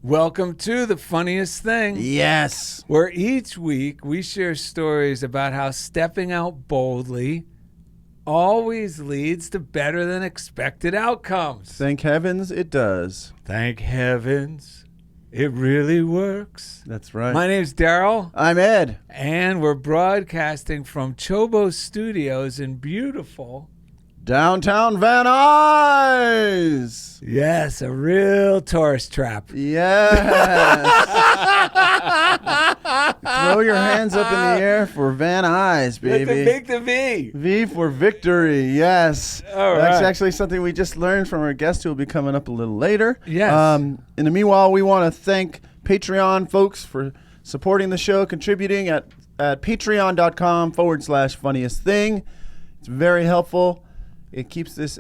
Welcome to The Funniest Thing. Yes. Where each week we share stories about how stepping out boldly always leads to better than expected outcomes. Thank heavens it does. Thank heavens it really works. That's right. My name's Darrell. I'm Ed. And we're broadcasting from CHOBO Studios in beautiful downtown Van Nuys. Yes, a real tourist trap. Yes. Throw your hands up in the air for Van Nuys, baby. Make the V. V for victory, yes. All right. That's actually something we just learned from our guest who will be coming up a little later. Yes. In the meanwhile, we want to thank Patreon folks for supporting the show, contributing at patreon.com/funniest thing. It's very helpful. It keeps this,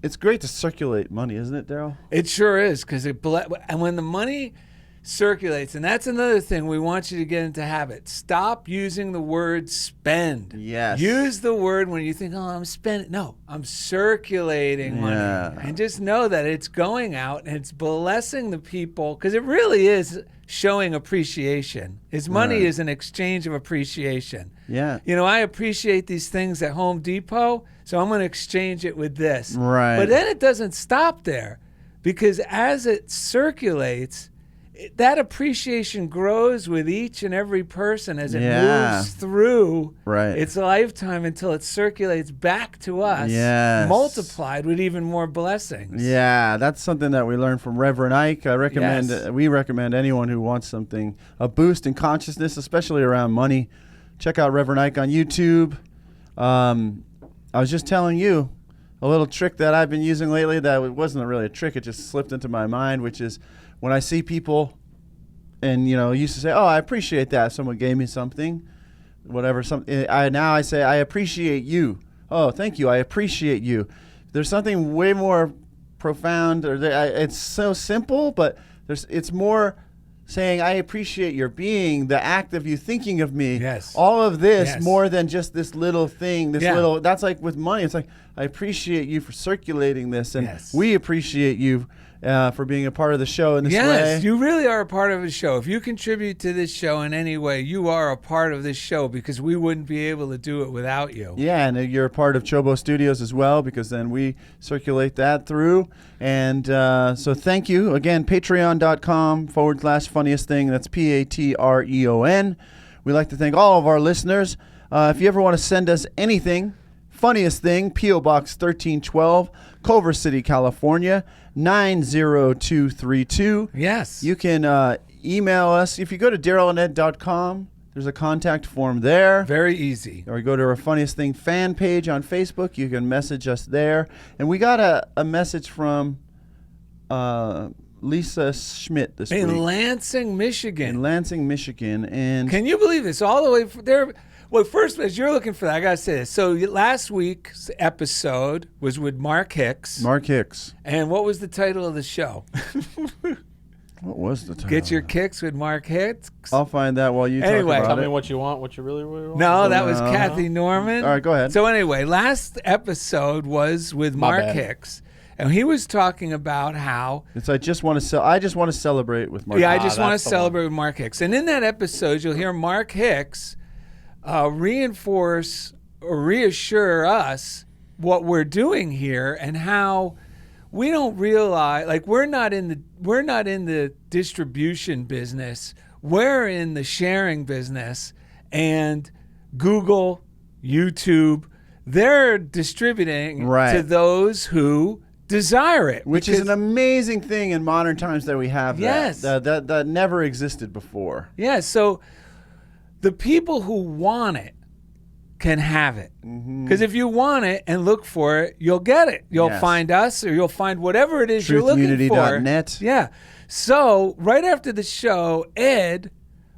it's great to circulate money, isn't it, Darrell? It sure is, because and when the money circulates, and that's another thing we want you to get into habit. Stop using the word spend. Yes. Use the word when you think, oh, I'm spending. No, I'm circulating money. Yeah. And just know that it's going out and it's blessing the people, because it really is showing appreciation. His money is an exchange of appreciation. Yeah. You know, I appreciate these things at Home Depot, so I'm going to exchange it with this. Right. But then it doesn't stop there, because as it circulates, that appreciation grows with each and every person as it moves through its lifetime until it circulates back to us, multiplied with even more blessings. Yeah, that's something that we learned from Reverend Ike. We recommend anyone who wants something, a boost in consciousness, especially around money. Check out Reverend Ike on YouTube. I was just telling you a little trick that I've been using lately that wasn't really a trick. It just slipped into my mind, which is when I see people and, used to say, oh, I appreciate that. Someone gave me something, whatever. Now I say, I appreciate you. Oh, thank you. I appreciate you. There's something way more profound. It's so simple, but it's more saying, I appreciate your being, the act of you thinking of me. Yes. All of this more than just this little thing, that's like with money. It's like, I appreciate you for circulating this, and we appreciate you for being a part of the show in this way. Yes, you really are a part of the show. If you contribute to this show in any way, you are a part of this show, because we wouldn't be able to do it without you. Yeah, and you're a part of CHOBO Studios as well, because then we circulate that through. And so thank you. Again, patreon.com/funniest thing. That's Patreon. We'd like to thank all of our listeners. If you ever want to send us anything, Funniest Thing, P.O. Box 1312, Culver City, California, 90232. Yes. You can email us. If you go to darrellanded.com, there's a contact form there. Very easy. Or go to our Funniest Thing fan page on Facebook. You can message us there. And we got a message from Lisa Schmidt this week. In Lansing, Michigan. And can you believe this? All the way there. Well, first, as you're looking for that, I got to say this. So last week's episode was with Mark Hicks. And what was the title of the show? What was the title? Get Your Kicks with Mark Hicks. I'll find that while you talk about it. Tell me what you want, what you really want. No, that was Kathy Norman. All right, go ahead. So anyway, last episode was with Mark Hicks. And he was talking about how I just want to celebrate with Mark. Yeah, I just want to celebrate with Mark Hicks. And in that episode, you'll hear Mark Hicks reinforce or reassure us what we're doing here, and how we don't realize, like, we're not in the distribution business. We're in the sharing business, and Google, YouTube, they're distributing to those who desire it, which is an amazing thing in modern times that we have. That never existed before. So the people who want it can have it, because if you want it and look for it, you'll get it. You'll find us, or you'll find whatever it is you're looking for. Truthcommunity.net. Yeah. So right after the show, Ed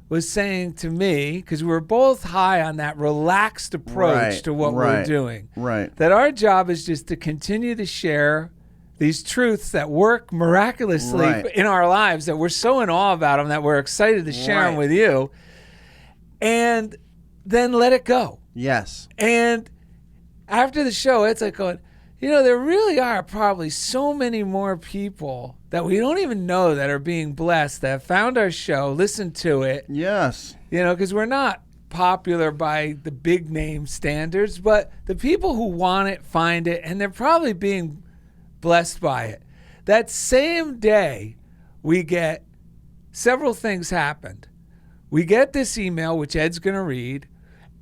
was saying to me, because we were both high on that relaxed approach to what we're doing, that our job is just to continue to share these truths that work miraculously in our lives, that we're so in awe about them that we're excited to share them with you, and then let it go. Yes. And after the show, it's like going, there really are probably so many more people that we don't even know that are being blessed, that have found our show, listened to it. Yes. Because we're not popular by the big name standards, but the people who want it find it, and they're probably being blessed by it. That same day, we get several things happened. We get this email, which Ed's going to read,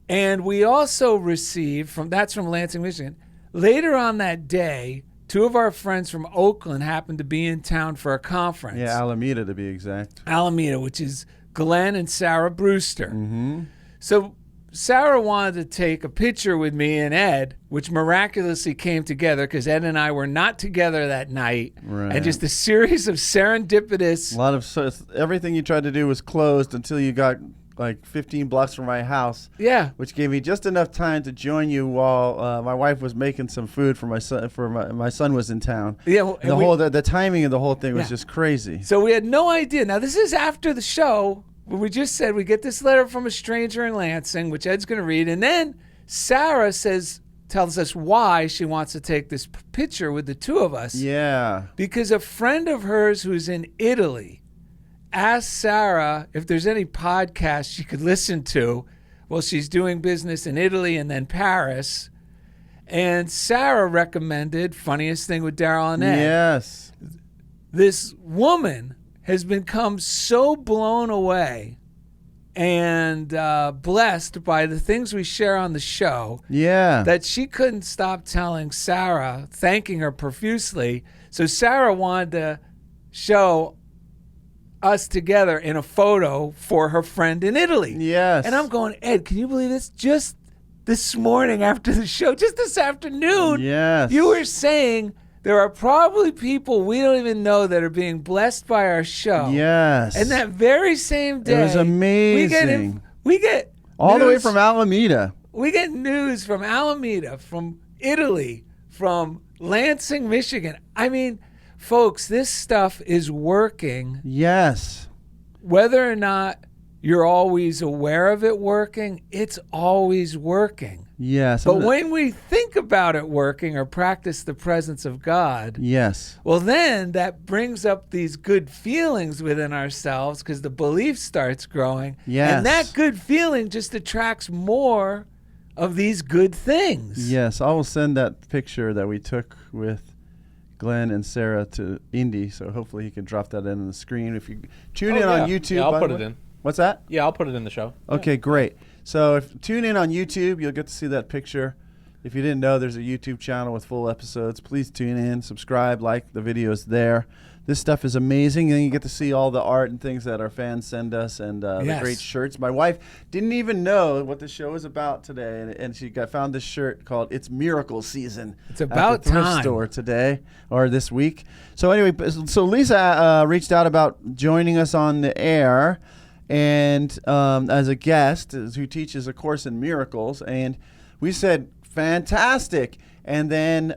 and we also receive that's from Lansing, Michigan. Later on that day, two of our friends from Oakland happened to be in town for a conference. Yeah, Alameda to be exact. Alameda, which is Glenn and Sarah Brewster. Mm-hmm. So Sarah wanted to take a picture with me and Ed, which miraculously came together because Ed and I were not together that night. Right. And just a series of serendipitous. Everything you tried to do was closed until you got like 15 blocks from my house. Yeah. Which gave me just enough time to join you while my wife was making some food for my son. My son was in town. Yeah. The timing of the whole thing was just crazy. So we had no idea. Now this is after the show. We just said we get this letter from a stranger in Lansing, which Ed's going to read, and then Sarah tells us why she wants to take this picture with the two of us. Yeah. Because a friend of hers who's in Italy asked Sarah if there's any podcast she could listen to. Well, she's doing business in Italy and then Paris. And Sarah recommended Funniest Thing with Darrell and Ed. Yes. This woman has become so blown away and blessed by the things we share on the show that she couldn't stop telling Sarah, thanking her profusely. So Sarah wanted to show us together in a photo for her friend in Italy. Yes. And I'm going, Ed, can you believe this? Just this morning after the show, just this afternoon, you were saying there are probably people we don't even know that are being blessed by our show. Yes. And that very same day, it was amazing. We get all news, the way from Alameda. We get news from Alameda, from Italy, from Lansing, Michigan. I mean, folks, this stuff is working. Yes. Whether or not you're always aware of it working, it's always working. Yes. But when we think about it working or practice the presence of God, well, then that brings up these good feelings within ourselves because the belief starts growing. Yes. And that good feeling just attracts more of these good things. Yes. I will send that picture that we took with Glenn and Sarah to Indy, so hopefully he can drop that in on the screen. If you tune in on YouTube. Yeah, I'll put it in. What's that? Yeah, I'll put it in the show. Okay, great. So if tune in on YouTube, you'll get to see that picture. If you didn't know, there's a YouTube channel with full episodes. Please tune in, subscribe, like the videos there. This stuff is amazing, and you get to see all the art and things that our fans send us, and the great shirts. My wife didn't even know what the show is about today, and she found this shirt called "It's Miracle Season." It's about at the thrift store today or this week. So anyway, so Lisa reached out about joining us on the air, and as a guest who teaches a course in miracles, and we said fantastic. And then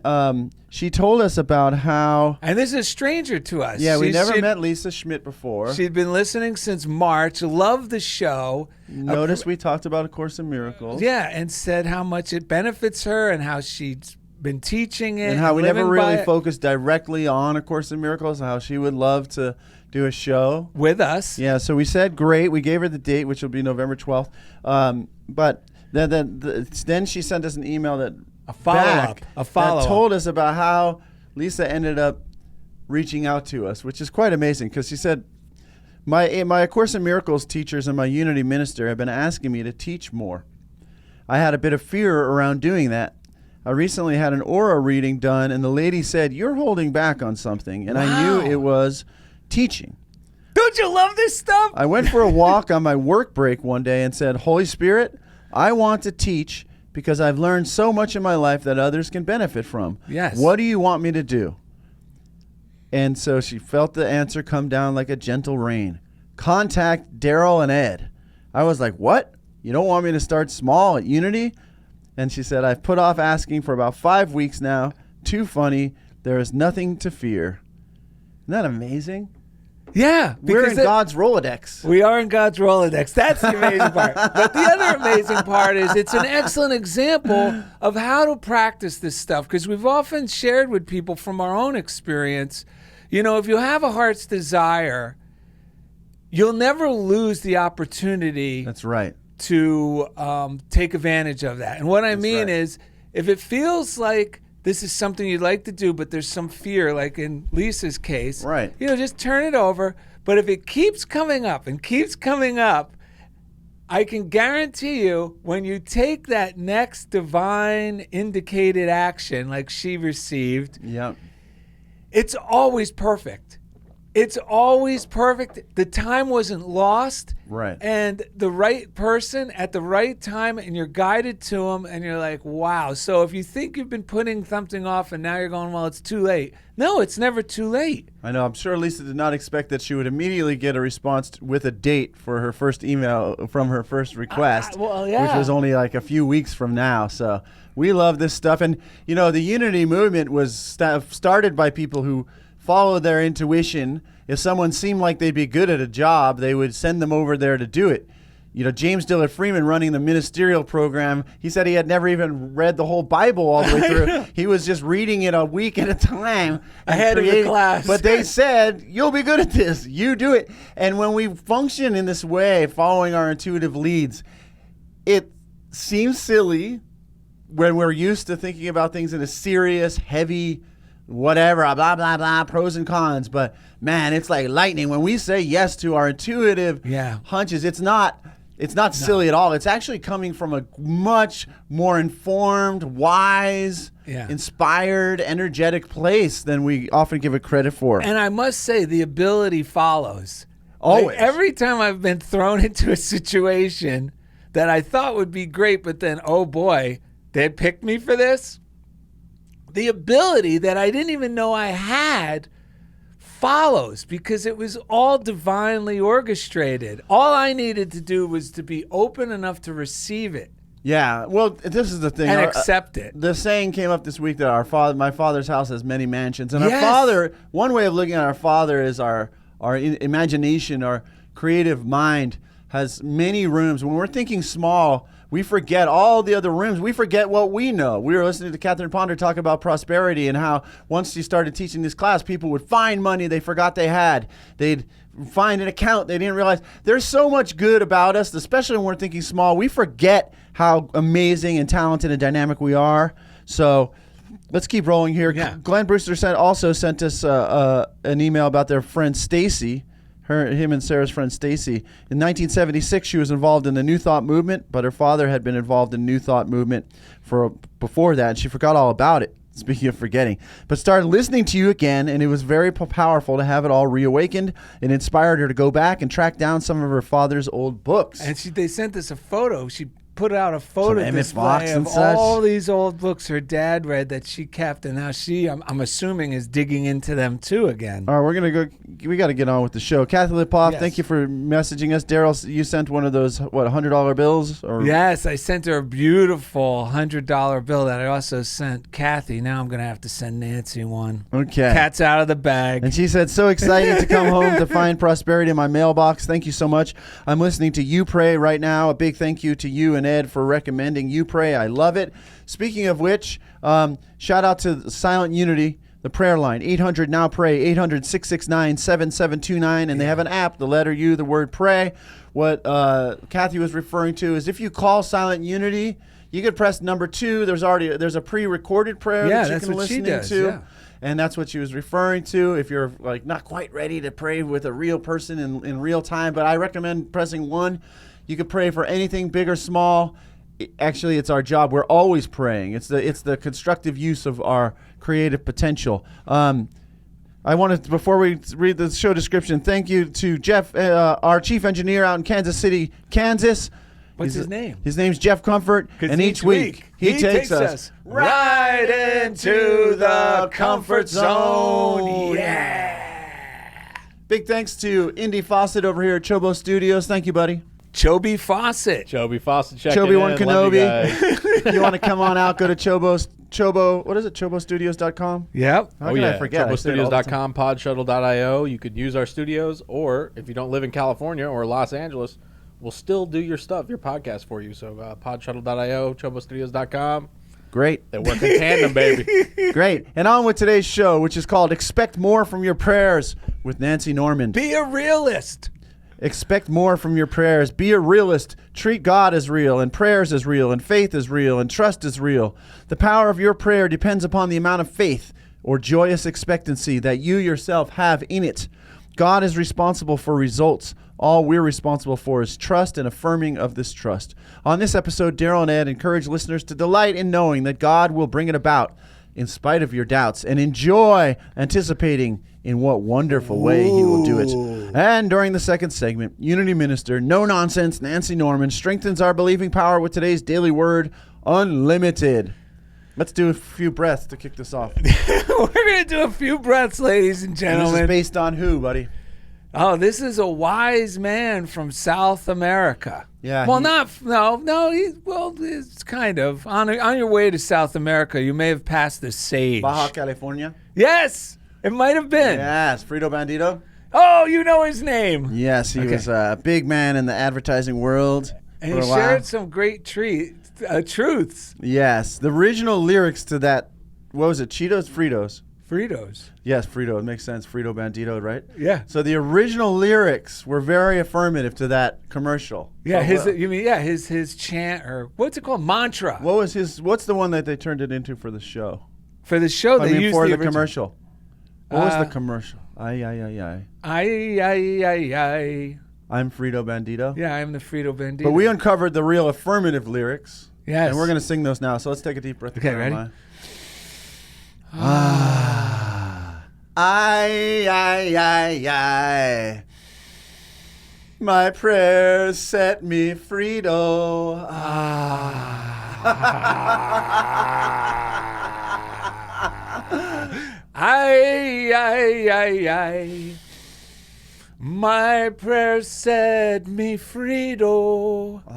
she told us about how... And this is a stranger to us. Yeah, we never met Lisa Schmidt before. She'd been listening since March, loved the show. Notice we talked about A Course in Miracles. Yeah, and said how much it benefits her and how she's been teaching it. And how we never really focused directly on A Course in Miracles, and how she would love to do a show. With us. Yeah, so we said great. We gave her the date, which will be November 12th. But then she sent us an email that... A follow-up. That told us about how Lisa ended up reaching out to us, which is quite amazing because she said, my A Course in Miracles teachers and my Unity minister have been asking me to teach more. I had a bit of fear around doing that. I recently had an aura reading done, and the lady said, "You're holding back on something," and I knew it was teaching. Don't you love this stuff? I went for a walk on my work break one day and said, "Holy Spirit, I want to teach because I've learned so much in my life that others can benefit from. Yes. What do you want me to do?" And so she felt the answer come down like a gentle rain. Contact Darrell and Ed. I was like, what? You don't want me to start small at Unity? And she said, I've put off asking for about 5 weeks now. Too funny. There is nothing to fear. Isn't that amazing? Yeah. We're in God's Rolodex. We are in God's Rolodex. That's the amazing part. But the other amazing part is it's an excellent example of how to practice this stuff, because we've often shared with people from our own experience, you know, if you have a heart's desire, you'll never lose the opportunity. That's right. To take advantage of that. And what I mean is, if it feels like this is something you'd like to do, but there's some fear, like in Lisa's case, right? You know, just turn it over. But if it keeps coming up and keeps coming up, I can guarantee you, when you take that next divine indicated action, like she received, it's always perfect. It's always perfect. The time wasn't lost. Right. And the right person at the right time, and you're guided to them, and you're like, wow. So if you think you've been putting something off and now you're going, well, it's too late. No, it's never too late. I know. I'm sure Lisa did not expect that she would immediately get a response with a date for her first email from her first request, which was only like a few weeks from now. So we love this stuff. And, you know, the Unity movement was started by people who follow their intuition. If someone seemed like they'd be good at a job, they would send them over there to do it. You know, James Dillard Freeman, running the ministerial program, he said he had never even read the whole Bible all the way through. He was just reading it a week at a time. Ahead of the class. But they said, you'll be good at this. You do it. And when we function in this way, following our intuitive leads, it seems silly when we're used to thinking about things in a serious, heavy, whatever, blah, blah, blah, pros and cons. But, man, it's like lightning. When we say yes to our intuitive hunches, it's not silly at all. It's actually coming from a much more informed, wise, inspired, energetic place than we often give it credit for. And I must say, the ability follows. Always. Like, every time I've been thrown into a situation that I thought would be great, but then, oh boy, they picked me for this. The ability that I didn't even know I had follows, because it was all divinely orchestrated. All I needed to do was to be open enough to receive it. Yeah, well, this is the thing. And accept it. The saying came up this week that my father's house has many mansions. And our father, one way of looking at our father is our imagination, our creative mind has many rooms. When we're thinking small, we forget all the other rooms. We forget what we know. We were listening to Catherine Ponder talk about prosperity and how once she started teaching this class, people would find money they forgot they had. They'd find an account they didn't realize. There's so much good about us, especially when we're thinking small. We forget how amazing and talented and dynamic we are. So let's keep rolling here. Yeah. Glenn Brewster also sent us an email about their friend Stacy. Him and Sarah's friend Stacy. In 1976, she was involved in the New Thought movement, but her father had been involved in New Thought movement before that, and she forgot all about it. Speaking of forgetting, but started listening to you again, and it was very powerful to have it all reawakened. It inspired her to go back and track down some of her father's old books. And they sent us a photo. She put out a photo display of such. all these old books her dad read that she kept, and now I'm assuming, is digging into them too again. All right, we got to get on with the show. Kathy Lipoff, thank you for messaging us. Darrell, you sent one of those, $100 bills? Yes, I sent her a beautiful $100 bill that I also sent Kathy. Now I'm going to have to send Nancy one. Okay. Cat's out of the bag. And she said, so excited to come home to find prosperity in my mailbox. Thank you so much. I'm listening to You Pray right now. A big thank you to you and Ed for recommending You Pray. I love it. Speaking of which, shout out to Silent Unity, the prayer line, 800-NOW-PRAY, 800-669-7729, and they have an app, the letter U, the word pray. What Kathy was referring to is if you call Silent Unity, you could press number 2. There's a pre-recorded prayer that you can listen to. Yeah. And that's what she was referring to. If you're like not quite ready to pray with a real person in real time, but I recommend pressing 1. You could pray for anything, big or small. Actually, it's our job. We're always praying. It's the constructive use of our creative potential. I wanted to, before we read the show description, thank you to Jeff, our chief engineer out in Kansas City, Kansas. What's his name? His name's Jeff Comfort, and each week he takes us right into the comfort zone. Yeah. Big thanks to Indy Fawcett over here at CHOBO Studios. Thank you, buddy. Choby Fawcett. Choby Fawcett, check Choby it One in. Kenobi. If you want to come on out, go to CHOBO Chobo, what is it? CHOBOstudios.com? Yep. How can I forget? CHOBOstudios.com, PodShuttle.io. You could use our studios, or if you don't live in California or Los Angeles, we'll still do your stuff, your podcast for you. So PodShuttle.io, CHOBOstudios.com. Great. They work in tandem, baby. Great. And on with today's show, which is called Expect More from Your Prayers with Nancy Norman. Be a realist. Expect more from your prayers. Be a realist. Treat God as real, and prayers as real, and faith as real, and trust as real. The power of your prayer depends upon the amount of faith or joyous expectancy that you yourself have in it. God is responsible for results. All we're responsible for is trust and affirming of this trust. On this episode, Darrell and Ed encourage listeners to delight in knowing that God will bring it about in spite of your doubts, and enjoy anticipating in what wonderful way he will do it. And during the second segment, Unity Minister, no nonsense, Nancy Norman strengthens our believing power with today's daily word, unlimited. Let's do a few breaths to kick this off. We're going to do a few breaths, ladies and gentlemen. And this is based on who, buddy? Oh, this is a wise man from South America. Yeah. Well, it's kind of. On your way to South America, you may have passed the sage. Baja California? Yes, it might have been. Yes, Frito Bandito? Oh, you know his name. Yes, he was a big man in the advertising world. And he shared some great truths. Yes, the original lyrics to that, what was it, Cheetos, Fritos? Fritos. Yes, Frito. It makes sense. Frito Bandito, right? Yeah. So the original lyrics were very affirmative to that commercial. Yeah, so, his chant, or what's it called? Mantra. What's the one that they turned it into for the show? For the show, they used for the the commercial. What was the commercial? Ay, ay, ay, ay. Ay, ay, ay, ay. I'm Frito Bandito. Yeah, I'm the Frito Bandito. But we uncovered the real affirmative lyrics. Yes. And we're going to sing those now. So let's take a deep breath. Okay, ready? Ay, ay, ay, ay. My prayers set me Frito. Ay, ay, ay, ay. My prayers set me Frito. Wow,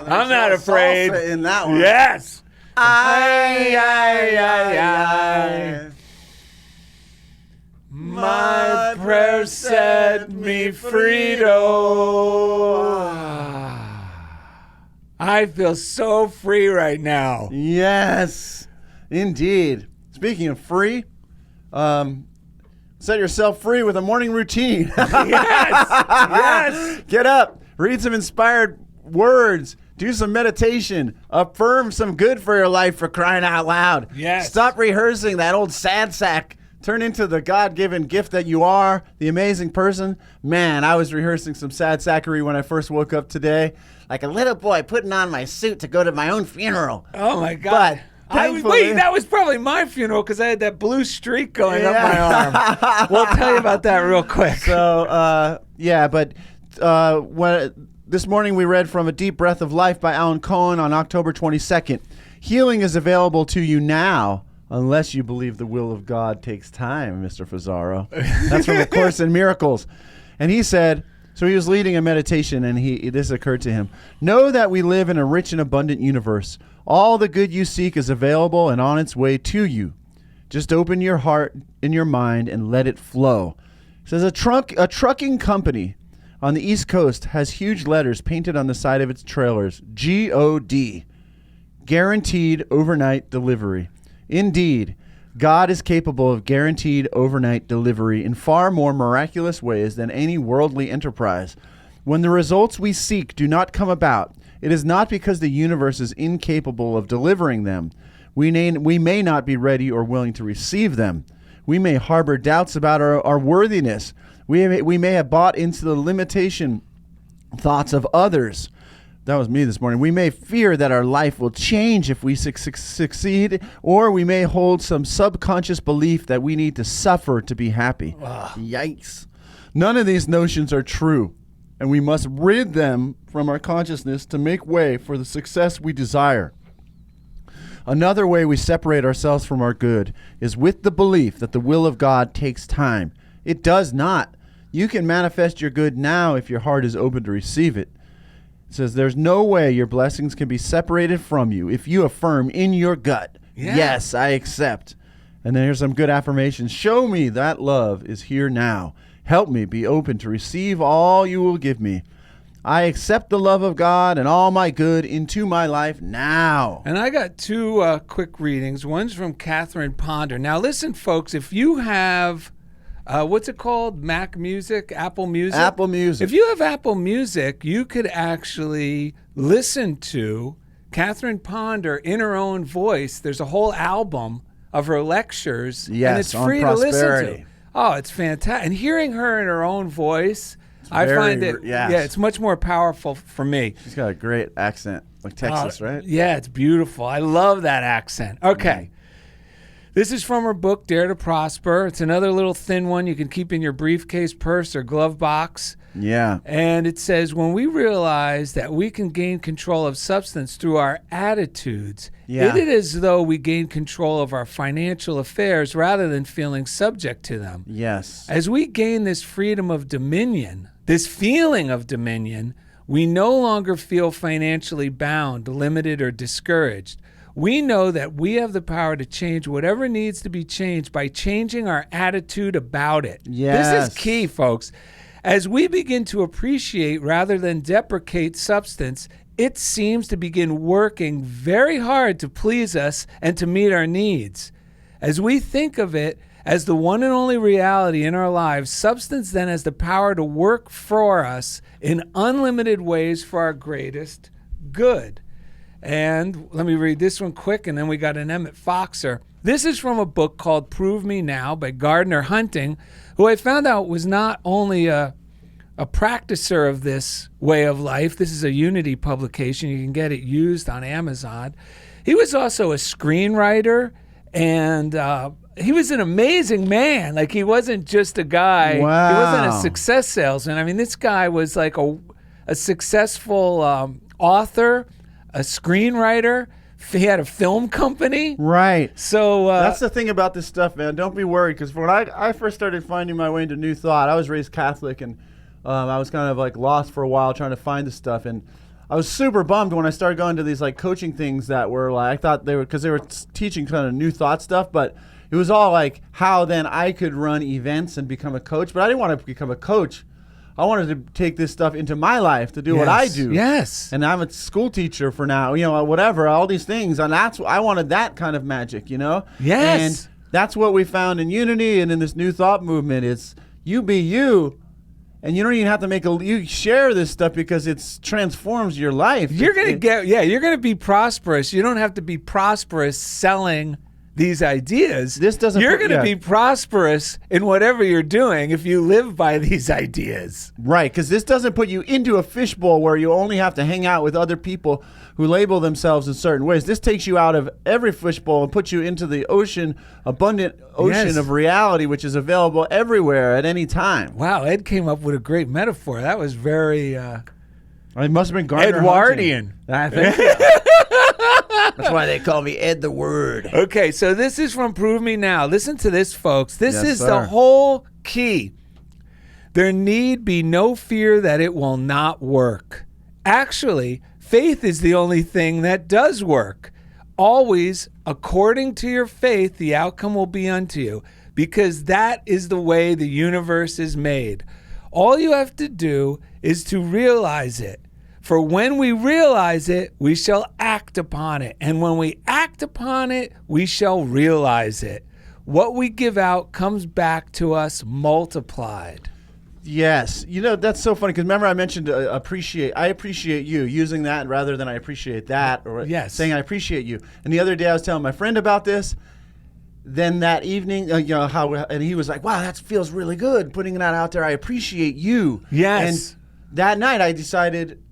I'm not afraid. In that one. Yes. Ay, ay, ay, ay. My prayers set me Frito. I feel so free right now. Yes, indeed. Speaking of free, set yourself free with a morning routine. Yes. Get up, read some inspired words, do some meditation, affirm some good for your life, for crying out loud. Yes. Stop rehearsing that old sad sack. Turn into the God-given gift that you are, the amazing person. Man, I was rehearsing some sad sackery when I first woke up today. Like a little boy putting on my suit to go to my own funeral. Oh, my God. That was probably my funeral because I had that blue streak going up my arm. We'll tell you about that real quick. So, this morning we read from A Deep Breath of Life by Alan Cohen on October 22nd. Healing is available to you now, unless you believe the will of God takes time, Mr. Fazaro. That's from A Course in Miracles. And he said, so he was leading a meditation, and this occurred to him. Know that we live in a rich and abundant universe. All the good you seek is available and on its way to you. Just open your heart and your mind and let it flow. It says a trucking company on the East Coast has huge letters painted on the side of its trailers. G-O-D. Guaranteed overnight delivery. Indeed, God is capable of guaranteed overnight delivery in far more miraculous ways than any worldly enterprise. When the results we seek do not come about, it is not because the universe is incapable of delivering them. We may not be ready or willing to receive them. We may harbor doubts about our worthiness. We may have bought into the limitation thoughts of others. That was me this morning. We may fear that our life will change if we succeed, or we may hold some subconscious belief that we need to suffer to be happy. Yikes. None of these notions are true, and we must rid them from our consciousness to make way for the success we desire. Another way we separate ourselves from our good is with the belief that the will of God takes time. It does not. You can manifest your good now if your heart is open to receive it. It says, there's no way your blessings can be separated from you if you affirm in your gut, yes, I accept. And then here's some good affirmations. Show me that love is here now. Help me be open to receive all you will give me. I accept the love of God and all my good into my life now. And I got two quick readings. One's from Catherine Ponder. Now, listen, folks, if you have, what's it called? Mac Music? Apple Music? Apple Music. If you have Apple Music, you could actually listen to Catherine Ponder in her own voice. There's a whole album of her lectures. Yes, and it's free to listen to. Oh, it's fantastic. And hearing her in her own voice, I find it, it's much more powerful for me. She's got a great accent, like Texas, right? Yeah, it's beautiful. I love that accent. Okay. This is from her book, Dare to Prosper. It's another little thin one you can keep in your briefcase, purse, or glove box. Yeah. And it says, when we realize that we can gain control of substance through our attitudes, it is as though we gain control of our financial affairs rather than feeling subject to them. Yes. As we gain this freedom of dominion, this feeling of dominion, we no longer feel financially bound, limited, or discouraged. We know that we have the power to change whatever needs to be changed by changing our attitude about it. Yes. This is key, folks. As we begin to appreciate rather than deprecate substance, it seems to begin working very hard to please us and to meet our needs. As we think of it as the one and only reality in our lives, substance then has the power to work for us in unlimited ways for our greatest good. And let me read this one quick, and then we got an Emmett Foxer. This is from a book called Prove Me Now by Gardner Hunting, who I found out was not only a practicer of this way of life. This is a Unity publication. You can get it used on Amazon. He was also a screenwriter, and he was an amazing man. Like, he wasn't just a guy. Wow. He wasn't a success salesman. I mean, this guy was like a successful author, a screenwriter. He had a film company. Right. So that's the thing about this stuff, man. Don't be worried, because when I first started finding my way into New Thought, I was raised Catholic, and I was kind of like lost for a while trying to find this stuff. And I was super bummed when I started going to these like coaching things that were like, I thought they were, because they were teaching kind of New Thought stuff, but it was all like how then I could run events and become a coach. But I didn't want to become a coach. I wanted to take this stuff into my life to do what I do. Yes. And I'm a school teacher for now, whatever, all these things. And I wanted that kind of magic, Yes. And that's what we found in Unity and in this New Thought movement. It's you be you. And you don't even have to you share this stuff because it transforms your life. You're going to be prosperous. You don't have to be prosperous selling these ideas. You're going to be prosperous in whatever you're doing if you live by these ideas. Right, because this doesn't put you into a fishbowl where you only have to hang out with other people who label themselves in certain ways. This takes you out of every fishbowl and puts you into the abundant ocean of reality, which is available everywhere at any time. Wow, Ed came up with a great metaphor. That was very it must have been Gardner Edwardian. I think that's why they call me Ed the Word. Okay, so this is from Prove Me Now. Listen to this, folks. This is sir. the whole key. There need be no fear that it will not work. Actually, faith is the only thing that does work. Always, according to your faith, the outcome will be unto you, because that is the way the universe is made. All you have to do is to realize it. For when we realize it, we shall act upon it. And when we act upon it, we shall realize it. What we give out comes back to us multiplied. Yes. That's so funny, because remember I mentioned appreciate. I appreciate you, using that rather than I appreciate that, or saying I appreciate you. And the other day I was telling my friend about this. Then that evening, and he was like, wow, that feels really good, putting that out there. I appreciate you. Yes. And that night I decided,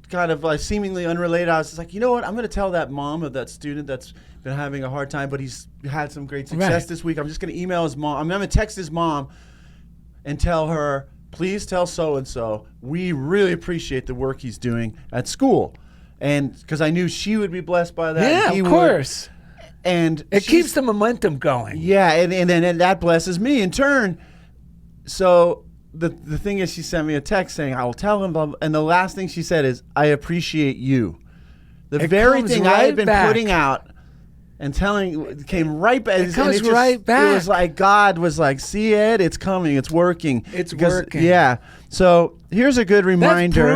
kind of like seemingly unrelated, I was just like, you know what? I'm going to tell that mom of that student that's been having a hard time, but he's had some great success this week. I'm just going to email his mom. I'm going to text his mom and tell her, please tell so-and-so, we really appreciate the work he's doing at school. And because I knew she would be blessed by that. Yeah, of course. And it keeps the momentum going. Yeah, and then that blesses me in turn. So the thing is, she sent me a text saying, I will tell him, blah, blah, and the last thing she said is, I appreciate you. The very thing I had been putting out and telling came right back. It comes right back. It was like God was like, see, Ed, it's coming. It's working. It's working. Yeah. So here's a good reminder.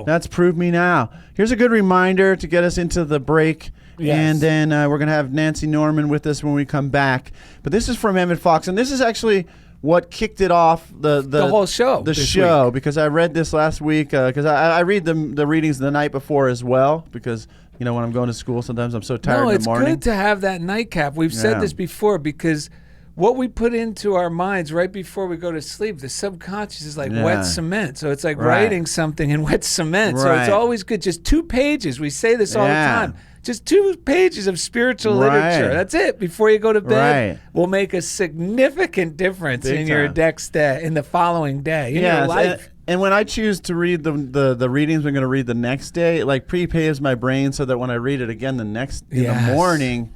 That's prove me now. Here's a good reminder to get us into the break. Yes. And then we're going to have Nancy Norman with us when we come back. But this is from Emmett Fox. And this is actually what kicked it off, the whole show. The show, week. Because I read this last week. Because I read the readings the night before as well. Because, when I'm going to school, sometimes I'm so tired in the morning. No, it's good to have that nightcap. We've said this before, because what we put into our minds right before we go to sleep, the subconscious is like wet cement. So it's like writing something in wet cement. Right. So it's always good. Just 2 pages. We say this all the time. Just 2 pages of spiritual literature. That's it. Before you go to bed, will make a significant difference in your next day, in the following day, in your life. And when I choose to read the readings I'm going to read the next day, it like prepaves my brain so that when I read it again in the morning,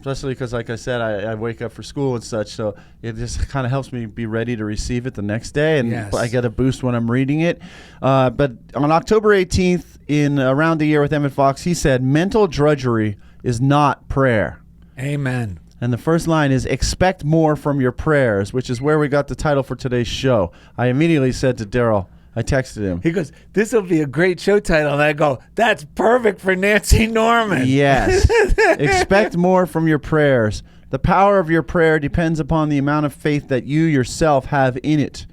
especially because, like I said, I wake up for school and such, so it just kind of helps me be ready to receive it the next day, and I get a boost when I'm reading it. But on October 18th, in Around the Year with Emmett Fox, he said, mental drudgery is not prayer. Amen. And the first line is, expect more from your prayers, which is where we got the title for today's show. I immediately said to Darrell, I texted him. He goes, this will be a great show title. And I go, that's perfect for Nancy Norman. Yes. Expect more from your prayers. The power of your prayer depends upon the amount of faith that you yourself have in it.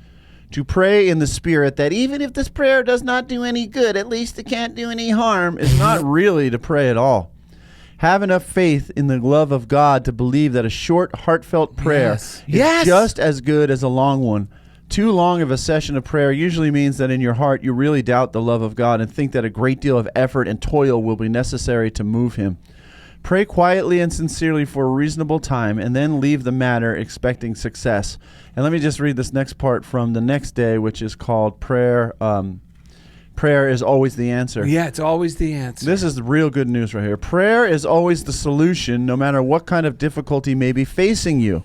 To pray in the Spirit that even if this prayer does not do any good, at least it can't do any harm, is not really to pray at all. Have enough faith in the love of God to believe that a short, heartfelt prayer is just as good as a long one. Too long of a session of prayer usually means that in your heart you really doubt the love of God and think that a great deal of effort and toil will be necessary to move Him. Pray quietly and sincerely for a reasonable time, and then leave the matter expecting success. And let me just read this next part from the next day, which is called Prayer. Prayer is always the answer. Yeah, it's always the answer. This is the real good news right here. Prayer is always the solution, no matter what kind of difficulty may be facing you.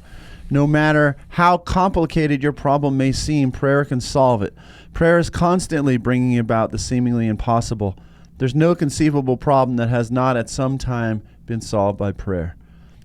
No matter how complicated your problem may seem, prayer can solve it. Prayer is constantly bringing about the seemingly impossible. There's no conceivable problem that has not at some time been solved by prayer.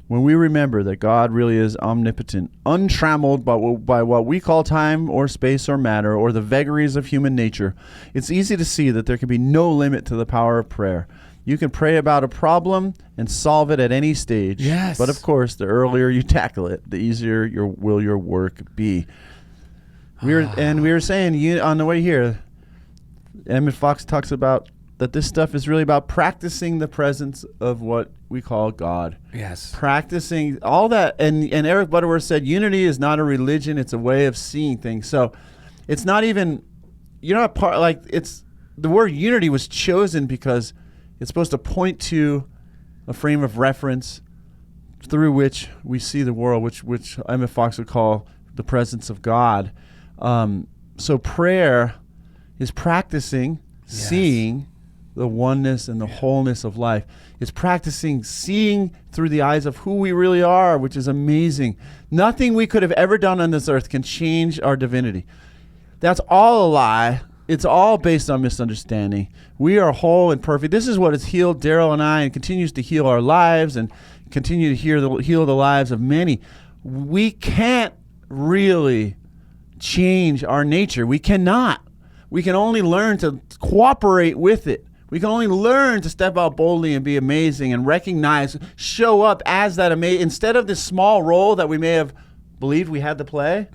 When we remember that God really is omnipotent, untrammeled by what we call time or space or matter or the vagaries of human nature, it's easy to see that there can be no limit to the power of prayer. You can pray about a problem and solve it at any stage. Yes. But of course, the earlier you tackle it, the easier will your work be. We were saying on the way here, Emmett Fox talks about that this stuff is really about practicing the presence of what we call God. Yes. Practicing all that. And Eric Butterworth said, unity is not a religion, it's a way of seeing things. So it's not even, you're not part, like, it's, the word unity was chosen because it's supposed to point to a frame of reference through which we see the world, which Emmett Fox would call the presence of God. So prayer is practicing seeing the oneness and the wholeness of life. It's practicing seeing through the eyes of who we really are, which is amazing. Nothing we could have ever done on this earth can change our divinity. That's all a lie. It's all based on misunderstanding. We are whole and perfect. This is what has healed Darrell and I and continues to heal our lives and continue to heal the lives of many. We can't really change our nature. We cannot. We can only learn to cooperate with it. We can only learn to step out boldly and be amazing and recognize, show up as that amazing. Instead of this small role that we may have believed we had to play,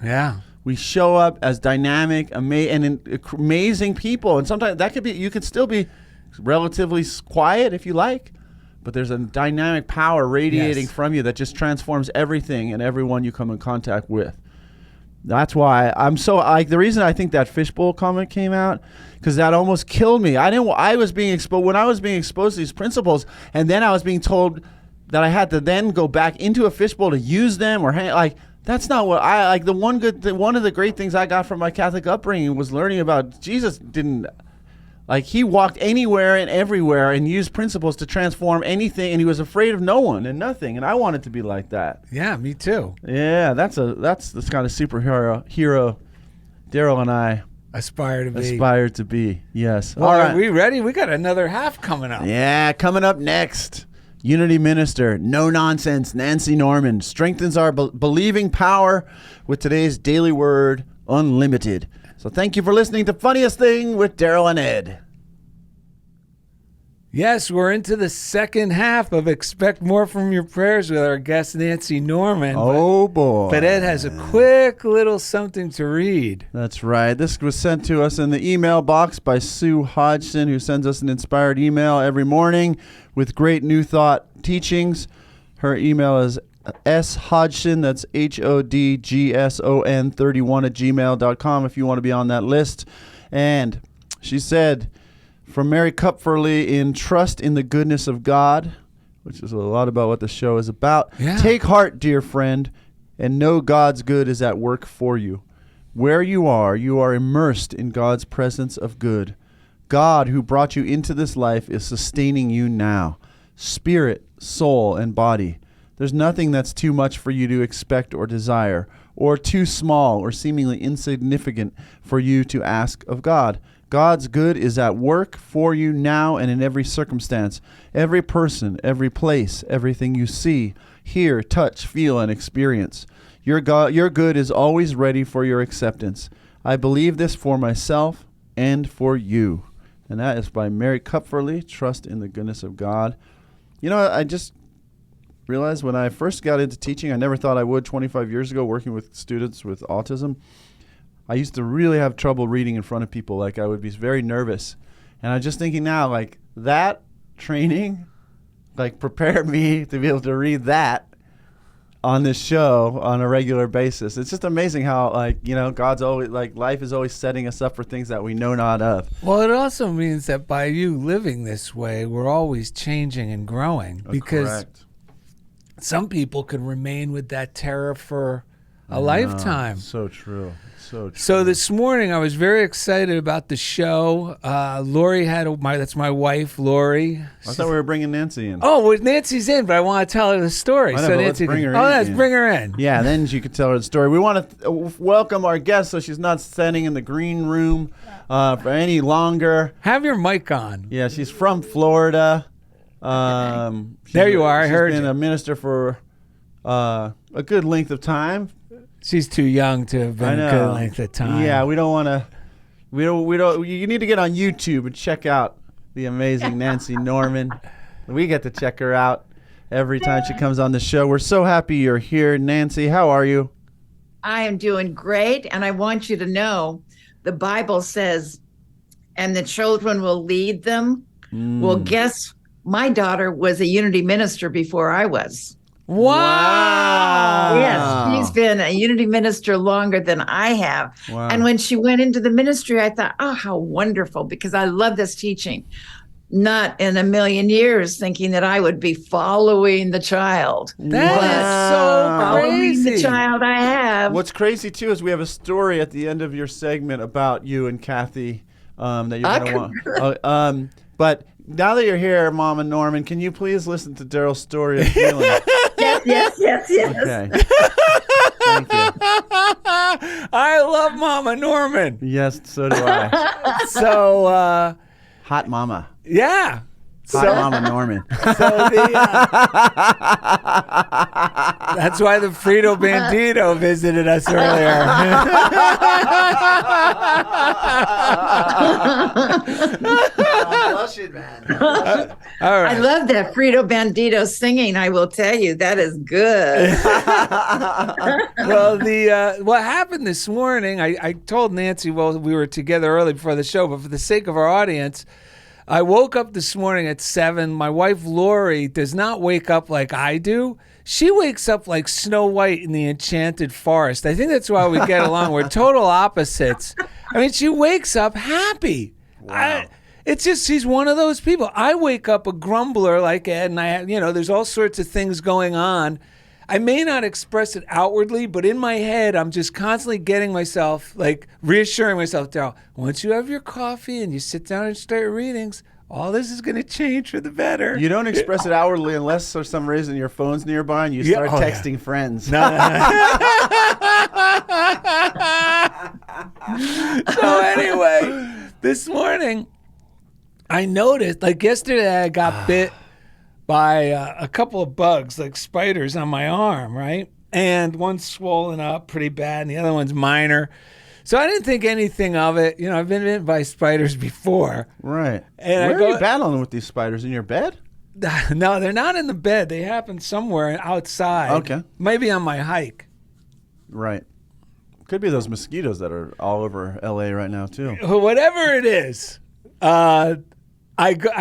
we show up as dynamic, amazing people. And sometimes that could be, you could still be relatively quiet if you like, but there's a dynamic power radiating from you that just transforms everything and everyone you come in contact with. That's why I'm so the reason I think that fishbowl comment came out, because that almost killed me. I was being exposed when I was being exposed to these principles, and then I was being told that I had to then go back into a fishbowl to use them or that's not what I like. One of the great things I got from my Catholic upbringing was learning about Jesus. He walked anywhere and everywhere and used principles to transform anything, and he was afraid of no one and nothing. And I wanted to be like that. Yeah, me too. Yeah, that's this kind of superhero Darrell and I aspire to be. Yes. Well, all right. Are we ready? We got another half coming up. Yeah, coming up next. Unity Minister, no nonsense, Nancy Norman strengthens our believing power with today's daily word, unlimited. So thank you for listening to Funniest Thing with Darrell and Ed. Yes, we're into the second half of Expect More from Your Prayers with our guest, Nancy Norman. Oh, boy. But Ed has a quick little something to read. That's right. This was sent to us in the email box by Sue Hodgson, who sends us an inspired email every morning with great new thought teachings. Her email is shodgson, that's HODGSON 31@gmail.com if you want to be on that list. And she said, from Mary Kupferle in Trust in the Goodness of God, which is a lot about what the show is about. Yeah. Take heart, dear friend, and know God's good is at work for you. Where you are immersed in God's presence of good. God, who brought you into this life, is sustaining you now. Spirit, soul, and body. There's nothing that's too much for you to expect or desire, or too small or seemingly insignificant for you to ask of God. God's good is at work for you now and in every circumstance, every person, every place, everything you see, hear, touch, feel, and experience. Your good is always ready for your acceptance. I believe this for myself and for you. And that is by Mary Kupferle, Trust in the Goodness of God. You know, I just realized when I first got into teaching, I never thought I would 25 years ago, working with students with autism. I used to really have trouble reading in front of people. Like, I would be very nervous. And I'm just thinking now, like, that training, like, prepared me to be able to read that on this show on a regular basis. It's just amazing how, like, you know, God's always, like, life is always setting us up for things that we know not of. Well, it also means that by you living this way, we're always changing and growing. Because correct. Some people could remain with that terror for a lifetime. So true. So true. So this morning I was very excited about the show. Lori that's my wife, Lori. I thought we were bringing Nancy in. Oh, well, Nancy's in, but I want to tell her the story. I know, so Nancy, bring her in. Let's bring her in. Yeah, then you could tell her the story. We want to welcome our guest so she's not standing in the green room for any longer. Have your mic on. Yeah, she's from Florida. There you are. I heard she's been you. a minister for a good length of time. She's too young to have been a good length of time. Yeah, we don't want to. We don't. You need to get on YouTube and check out the amazing Nancy Norman. We get to check her out every time she comes on the show. We're so happy you're here, Nancy. How are you? I am doing great, and I want you to know the Bible says, and the children will lead them. Well, guess my daughter was a Unity minister before I was. Wow. Yes, she's been a Unity minister longer than I have. Wow. And when she went into the ministry, I thought, oh, how wonderful, because I love this teaching. Not in a million years thinking that I would be following the child. That is so Following crazy. the child I have. What's crazy, too, is we have a story at the end of your segment about you and Kathy that you're going to want. But now that you're here, Mama Norman, can you please listen to Darrell's story of healing? Yes. Okay. Thank you. I love Mama Norman. Yes, so do I. So, Hot Mama. yeah. Hot Mama Norman. That's why the Frito Bandito visited us earlier. Blush it, man. All right. I love that Frito Bandito singing. I will tell you, that is good. Well, what happened this morning, I told Nancy, well, we were together early before the show, but for the sake of our audience, I woke up this morning at 7. My wife, Lori, does not wake up like I do. She wakes up like Snow White in the Enchanted Forest. I think that's why we get along. We're total opposites. I mean, she wakes up happy. Wow. It's just, she's one of those people. I wake up a grumbler like Ed, and there's all sorts of things going on. I may not express it outwardly, but in my head, I'm just constantly getting myself, like, reassuring myself, Darrell, once you have your coffee and you sit down and start your readings, all this is going to change for the better. You don't express it outwardly unless for some reason your phone's nearby and you start texting friends. No. this morning, I noticed, like yesterday, I got bit by a couple of bugs, like spiders on my arm, right? And one's swollen up pretty bad, and the other one's minor. So I didn't think anything of it. You know, I've been bitten by spiders before. Right. And Where are you battling with these spiders? In your bed? No, they're not in the bed. They happen somewhere outside. Okay. Maybe on my hike. Right. Could be those mosquitoes that are all over L.A. right now, too. Whatever it is, I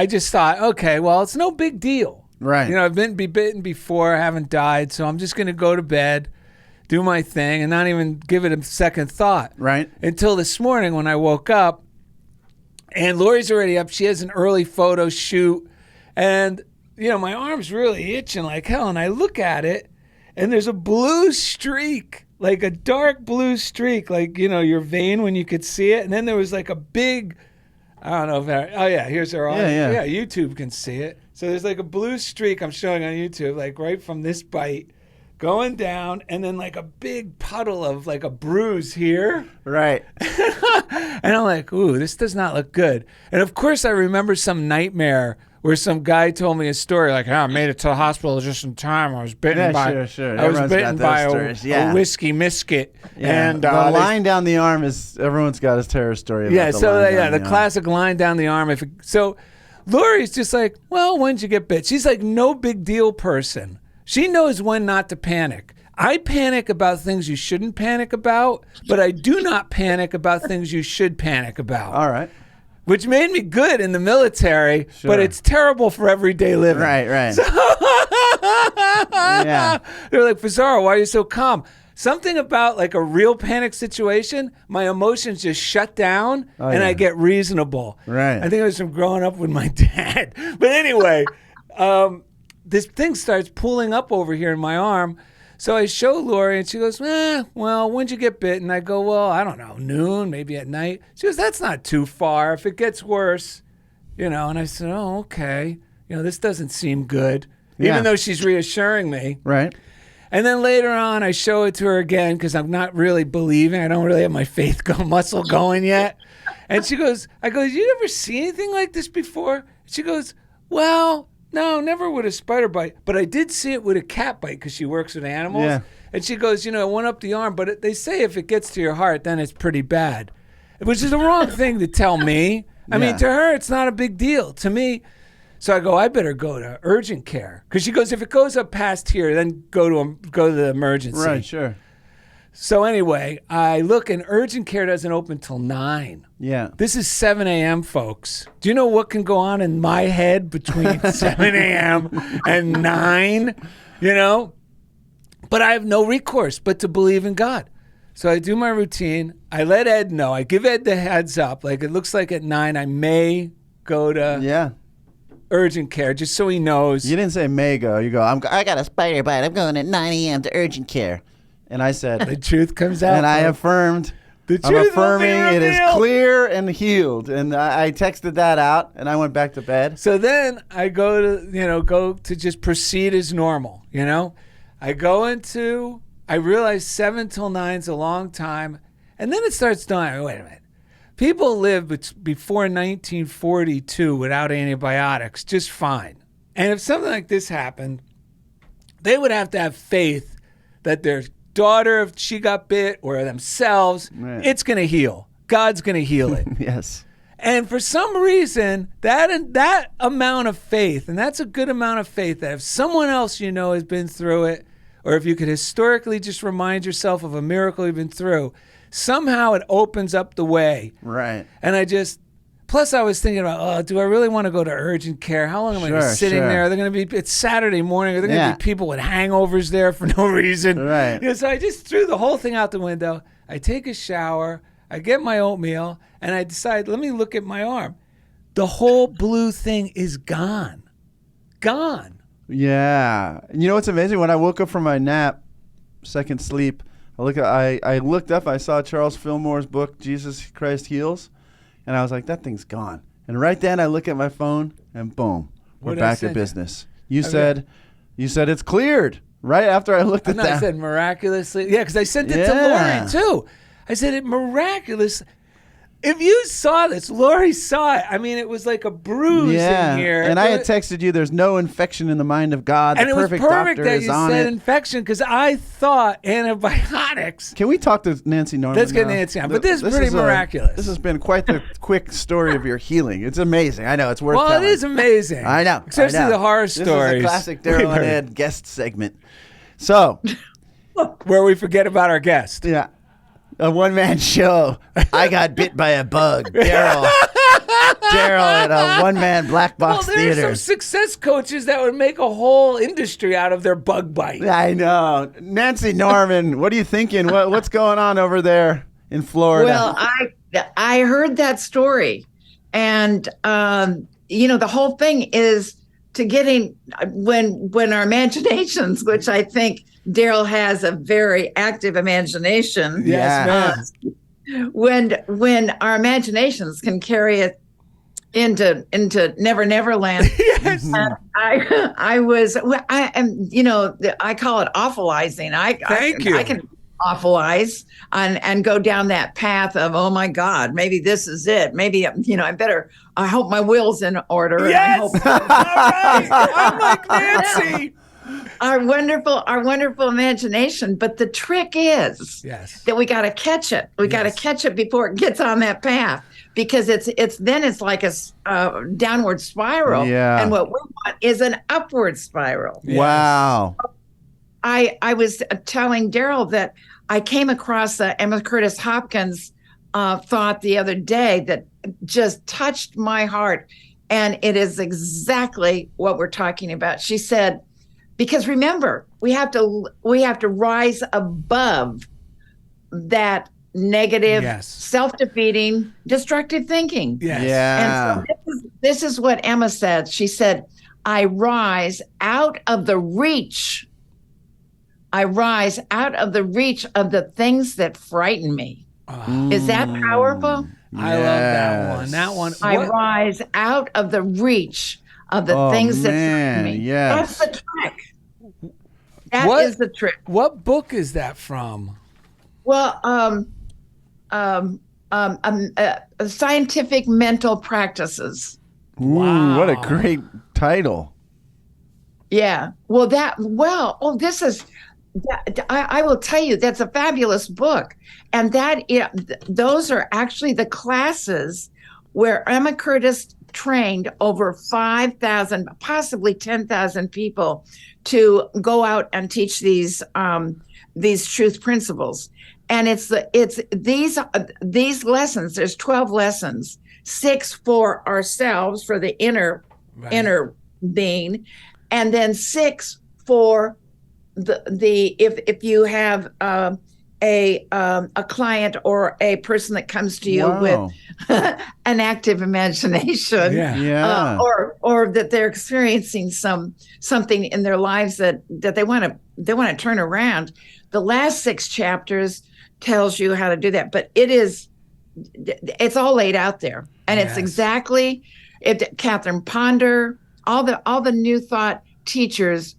just thought, okay, well, it's no big deal. Right. You know, I've been bitten before. I haven't died, so I'm just going to go to bed, do my thing, and not even give it a second thought. Right. Until this morning when I woke up, and Lori's already up. She has an early photo shoot, and, you know, my arm's really itching like hell, and I look at it, and there's a blue streak, like a dark blue streak, like, you know, your vein when you could see it, and then there was like a big, I don't know if here's our audience. Yeah, YouTube can see it. So there's like a blue streak I'm showing on YouTube, like right from this bite, going down, and then like a big puddle of like a bruise here. Right. And I'm like, ooh, this does not look good. And of course I remember some nightmare where some guy told me a story like, I made it to the hospital just in time. I was bitten by a whiskey biscuit. Yeah. And the line down the arm is, everyone's got his terror story about the classic line down the arm. So Lori's just like, well, when'd you get bit? She's like, no big deal person. She knows when not to panic. I panic about things you shouldn't panic about, but I do not panic about things you should panic about. All right. Which made me good in the military, but it's terrible for everyday living. Right. So yeah. They're like, Fazaro, why are you so calm? Something about like a real panic situation, my emotions just shut down and I get reasonable. Right. I think it was from growing up with my dad. But anyway, this thing starts pulling up over here in my arm. So I show Lori, and she goes, well, when'd you get bitten? I go, well, I don't know, noon, maybe at night. She goes, that's not too far. If it gets worse, you know. And I said, oh, okay. You know, this doesn't seem good, even though she's reassuring me. Right. And then later on, I show it to her again because I'm not really believing. I don't really have my faith muscle going yet. And she goes, I go, you ever see anything like this before? She goes, well, no, never with a spider bite, but I did see it with a cat bite because she works with animals. Yeah. And she goes, you know, it went up the arm, but they say if it gets to your heart, then it's pretty bad, which is the wrong thing to tell me. I mean, to her, it's not a big deal. To me, so I go, I better go to urgent care because she goes, if it goes up past here, then go to the emergency. Right, sure. So anyway, I look, and urgent care doesn't open till 9. Yeah. This is 7 a.m., folks. Do you know what can go on in my head between 7 a.m. and 9? You know? But I have no recourse but to believe in God. So I do my routine. I let Ed know. I give Ed the heads up. Like, it looks like at 9 I may go to urgent care, just so he knows. You didn't say may go. You go, I got a spider bite. I'm going at 9 a.m. to urgent care. And I said, the truth comes out. And I affirmed, I'm affirming it is clear and healed. And I texted that out, and I went back to bed. So then I go to just proceed as normal, you know. I realize 7 till 9 is a long time. And then it starts dying. Wait a minute. People lived before 1942 without antibiotics just fine. And if something like this happened, they would have to have faith that their daughter, if she got bit, or themselves, it's going to heal. God's going to heal it. Yes. And for some reason, that amount of faith, and that's a good amount of faith, that if someone else you know has been through it, or if you could historically just remind yourself of a miracle you've been through, somehow it opens up the way. Right. And plus I was thinking about, do I really want to go to urgent care? How long am I going to be sitting there? They're going to be, it's Saturday morning. Are there going to be people with hangovers there for no reason? Right. You know, so I just threw the whole thing out the window. I take a shower. I get my oatmeal. And I decide, let me look at my arm. The whole blue thing is gone. Gone. Yeah. You know what's amazing? When I woke up from my nap, second sleep, I looked up. I saw Charles Fillmore's book, Jesus Christ Heals. And I was like, that thing's gone. And right then I look at my phone and boom, we're back to business. You said it's cleared right after I looked at that. I said miraculously. Yeah, because I sent it to Lauren too. I said it miraculous. If you saw this, Lori saw it. I mean, it was like a bruise in here. And I had texted you, there's no infection in the mind of God. And the it was perfect doctor that is you on said it. infection because I thought antibiotics. Can we talk to Nancy Norman? Let's get now? Nancy on. But this is pretty miraculous. This has been quite the quick story of your healing. It's amazing. I know. It's worth telling. telling. It is amazing. I know. Especially the horror stories. This is a classic Darrell and Ed guest segment. So. Where we forget about our guest. Yeah. A one-man show. I got bit by a bug. Darrell at a one-man black box there's theater. some success coaches that would make a whole industry out of their bug bite. I know. Nancy Norman, what are you thinking? What's going on over there in Florida? Well, I heard that story, and the whole thing is to getting when our imaginations, which I think Darrell has a very active imagination. Yes, ma'am. When our imaginations can carry it into Never Land. Yes. I call it awfulizing. Thank you. I can awfulize and go down that path of, oh my God, maybe this is it. Maybe I hope my will's in order. Yes. And I hope All right. I'm like Nancy. our wonderful imagination. But the trick is that we got to catch it. We got to catch it before it gets on that path, because it's like a downward spiral. Yeah. And what we want is an upward spiral. Yes. Wow. I was telling Darrell that I came across Emma Curtis Hopkins thought the other day that just touched my heart. And it is exactly what we're talking about. She said, because remember, we have to rise above that negative, self-defeating, destructive thinking. Yes. Yeah. And so this is what Emma said. She said, I rise out of the reach. I rise out of the reach of the things that frighten me. Is that powerful? I love that one. That one. I rise out of the reach of the things that frighten me. Yes. That's the trick. That is the trick. What book is that from? Well, scientific mental practices. Wow. What a great title. Yeah. This is. I will tell you, that's a fabulous book, and those are actually the classes where Emma Curtis trained over 5,000, possibly 10,000 people to go out and teach these truth principles. And it's these lessons. There's 12 lessons, 6 for ourselves, for the inner being, and then 6 for if you have a client or a person that comes to you with an active imagination, or that they're experiencing something in their lives that they want to turn around. The last 6 chapters tells you how to do that, but it's all laid out there, and it's exactly Catherine Ponder, all the New Thought teachers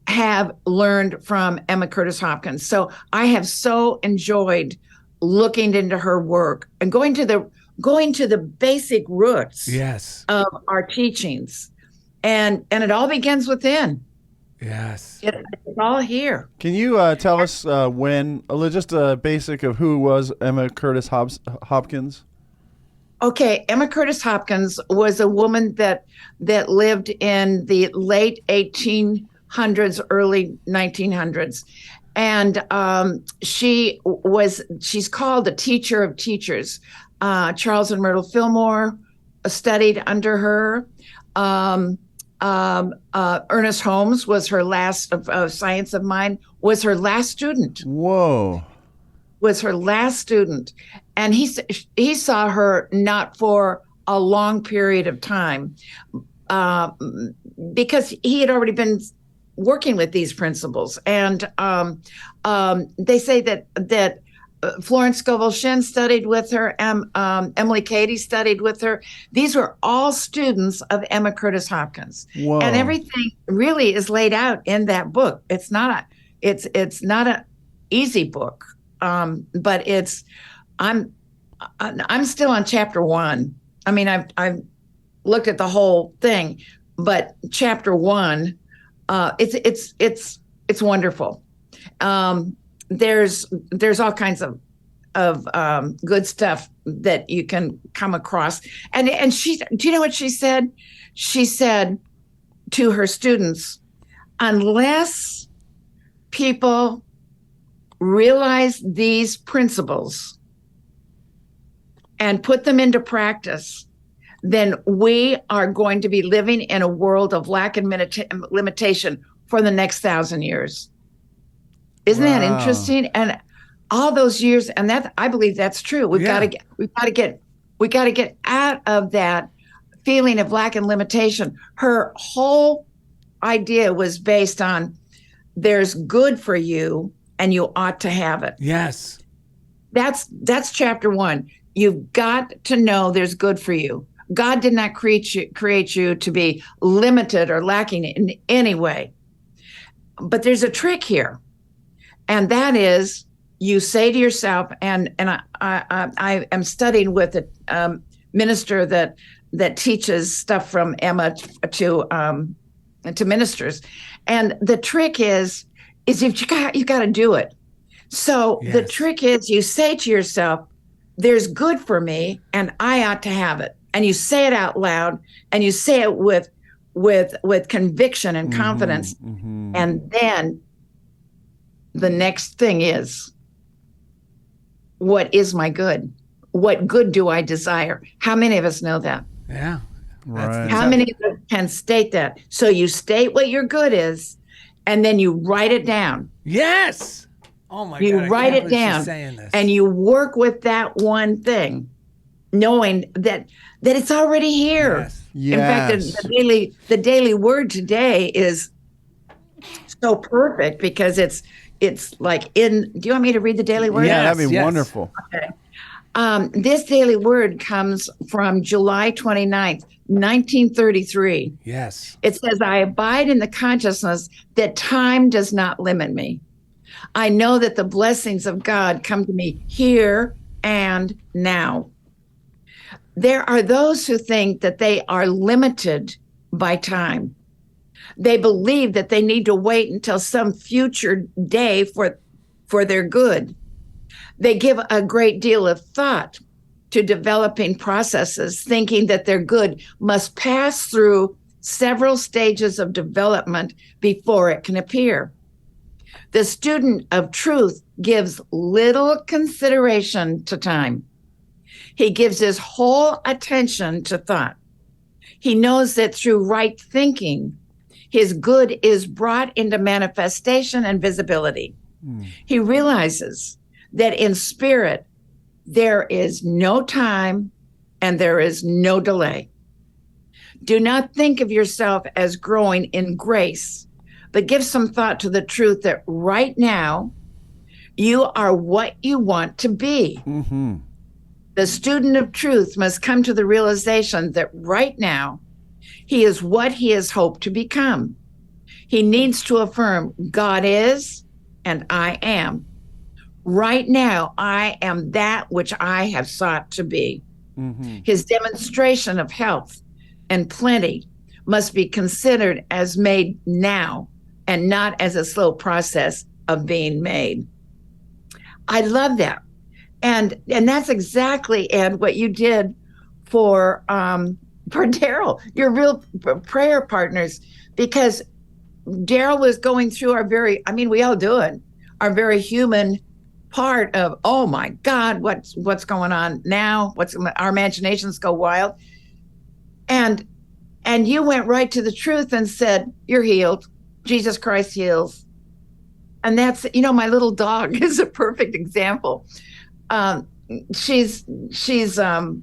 have learned from Emma Curtis Hopkins. So I have so enjoyed looking into her work and going to the basic roots of our teachings. And it all begins within. Yes. It's all here. Can you tell us just a basic of who was Emma Curtis Hopkins? Okay, Emma Curtis Hopkins was a woman that lived in the late 1800s, early 1900s. And she's called a teacher of teachers. Charles and Myrtle Fillmore studied under her. Ernest Holmes was her last Science of Mind, was her last student. Whoa. Was her last student. And he saw her not for a long period of time because he had already been working with these principles. And they say that Florence Scovel Shinn studied with her, Emily Cady studied with her. These were all students of Emma Curtis Hopkins. Whoa. And everything really is laid out in that book. It's not an easy book, but I'm still on chapter 1. I mean, I've looked at the whole thing, but chapter 1, it's wonderful. There's all kinds of good stuff that you can come across. And she, do you know what she said? She said to her students, unless people realize these principles and put them into practice, then we are going to be living in a world of lack and limitation for the next 1,000 years. Isn't that interesting? And all those years, and that, I believe that's true. We've got to get out of that feeling of lack and limitation. Her whole idea was based on there's good for you and you ought to have it. Yes. That's chapter 1. You've got to know there's good for you. God did not create you to be limited or lacking in any way. But there's a trick here. And that is, you say to yourself, and I am studying with a minister that teaches stuff from Emma to ministers, and the trick is if you got to do it. So the trick is, you say to yourself, "There's good for me, and I ought to have it," and you say it out loud, and you say it with conviction and confidence, and then the next thing is, what is my good? What good do I desire? How many of us know that? Yeah. Right. How many of us can state that? So you state what your good is, and then you write it down. Yes. Oh my God. You write it down, and you work with that one thing, knowing that it's already here. Yes. In fact, the daily word today is so perfect because it's like do you want me to read the daily word? Yeah, that'd be wonderful. Okay. This daily word comes from July 29th, 1933. Yes. It says, I abide in the consciousness that time does not limit me. I know that the blessings of God come to me here and now. There are those who think that they are limited by time. They believe that they need to wait until some future day for their good. They give a great deal of thought to developing processes, thinking that their good must pass through several stages of development before it can appear. The student of truth gives little consideration to time. He gives his whole attention to thought. He knows that through right thinking, his good is brought into manifestation and visibility. He realizes that in spirit, there is no time and there is no delay. Do not think of yourself as growing in grace, but give some thought to the truth that right now, you are what you want to be. The student of truth must come to the realization that right now, he is what he has hoped to become. He needs to affirm, God is and I am. Right now, I am that which I have sought to be. His demonstration of health and plenty must be considered as made now and not as a slow process of being made. I love that. And that's exactly, Ed, what you did for Darrell, your real prayer partners, because Darrell was going through we all do it, our very human part of, oh my God, what's going on now? Our imaginations go wild. And you went right to the truth and said, you're healed. Jesus Christ heals. And that's, my little dog is a perfect example. She's had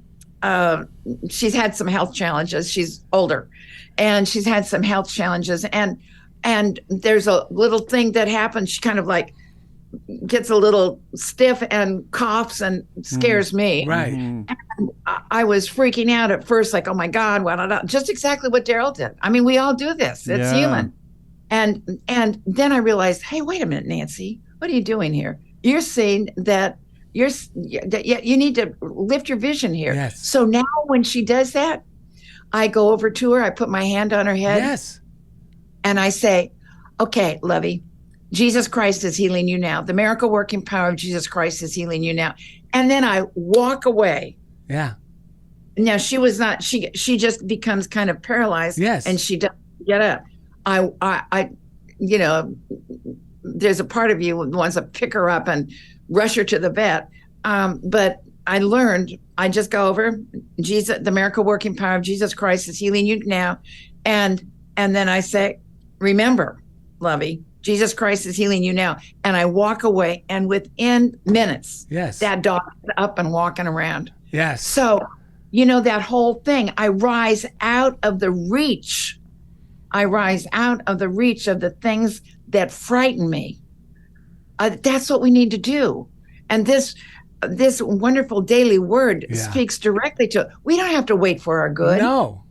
some health challenges. She's older and she's had some health challenges, and there's a little thing that happens. She kind of like gets a little stiff and coughs and scares me. Right. And I was freaking out at first, like, oh my God, just exactly what Darrell did. I mean, we all do this. It's human. And then I realized, hey, wait a minute, Nancy, what are you doing here? You're saying that you need to lift your vision here. Yes. So now when she does that, I go over to her, I put my hand on her head. Yes. And I say, okay, Lovey, Jesus Christ is healing you now. The miracle working power of Jesus Christ is healing you now. And then I walk away. Yeah. Now she was not, she just becomes kind of paralyzed. Yes. And she doesn't get up. I you know, there's a part of you that wants to pick her up and rush her to the vet. But I learned, I just go over, Jesus, the miracle working power of Jesus Christ is healing you now. And then I say, remember, Lovey, Jesus Christ is healing you now. And I walk away, and within minutes, yes, that dog is up and walking around. Yes. So, you know, that whole thing, I rise out of the reach. I rise out of the reach of the things that frighten me. That's what we need to do. And this wonderful daily word speaks directly to it. We don't have to wait for our good. No.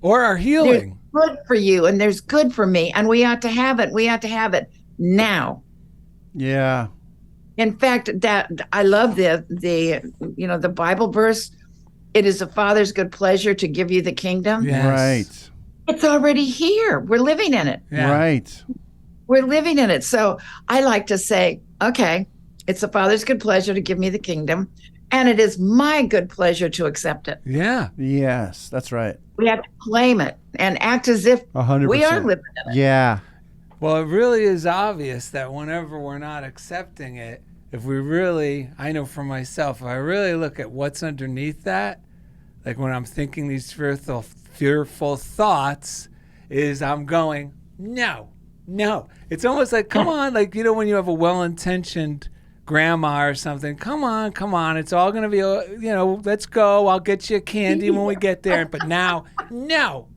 Or our healing. There's good for you and there's good for me. And we ought to have it. We ought to have it now. Yeah. In fact, that I love the Bible verse. It is the Father's good pleasure to give you the kingdom. Yes. Right. It's already here. We're living in it. Yeah. Right. We're living in it. So I like to say, okay, it's the Father's good pleasure to give me the kingdom, and it is my good pleasure to accept it. Yeah. Yes, that's right. We have to claim it and act as if 100%. we are living in it. Yeah. Well, it really is obvious that whenever we're not accepting it, if we really, I know for myself, if I really look at what's underneath that, like when I'm thinking these fearful thoughts, is I'm going, no. It's almost like, come on, like, you know, when you have a well-intentioned grandma or something, come on, it's all going to be, you know, let's go, I'll get you a candy when we get there. But now, no.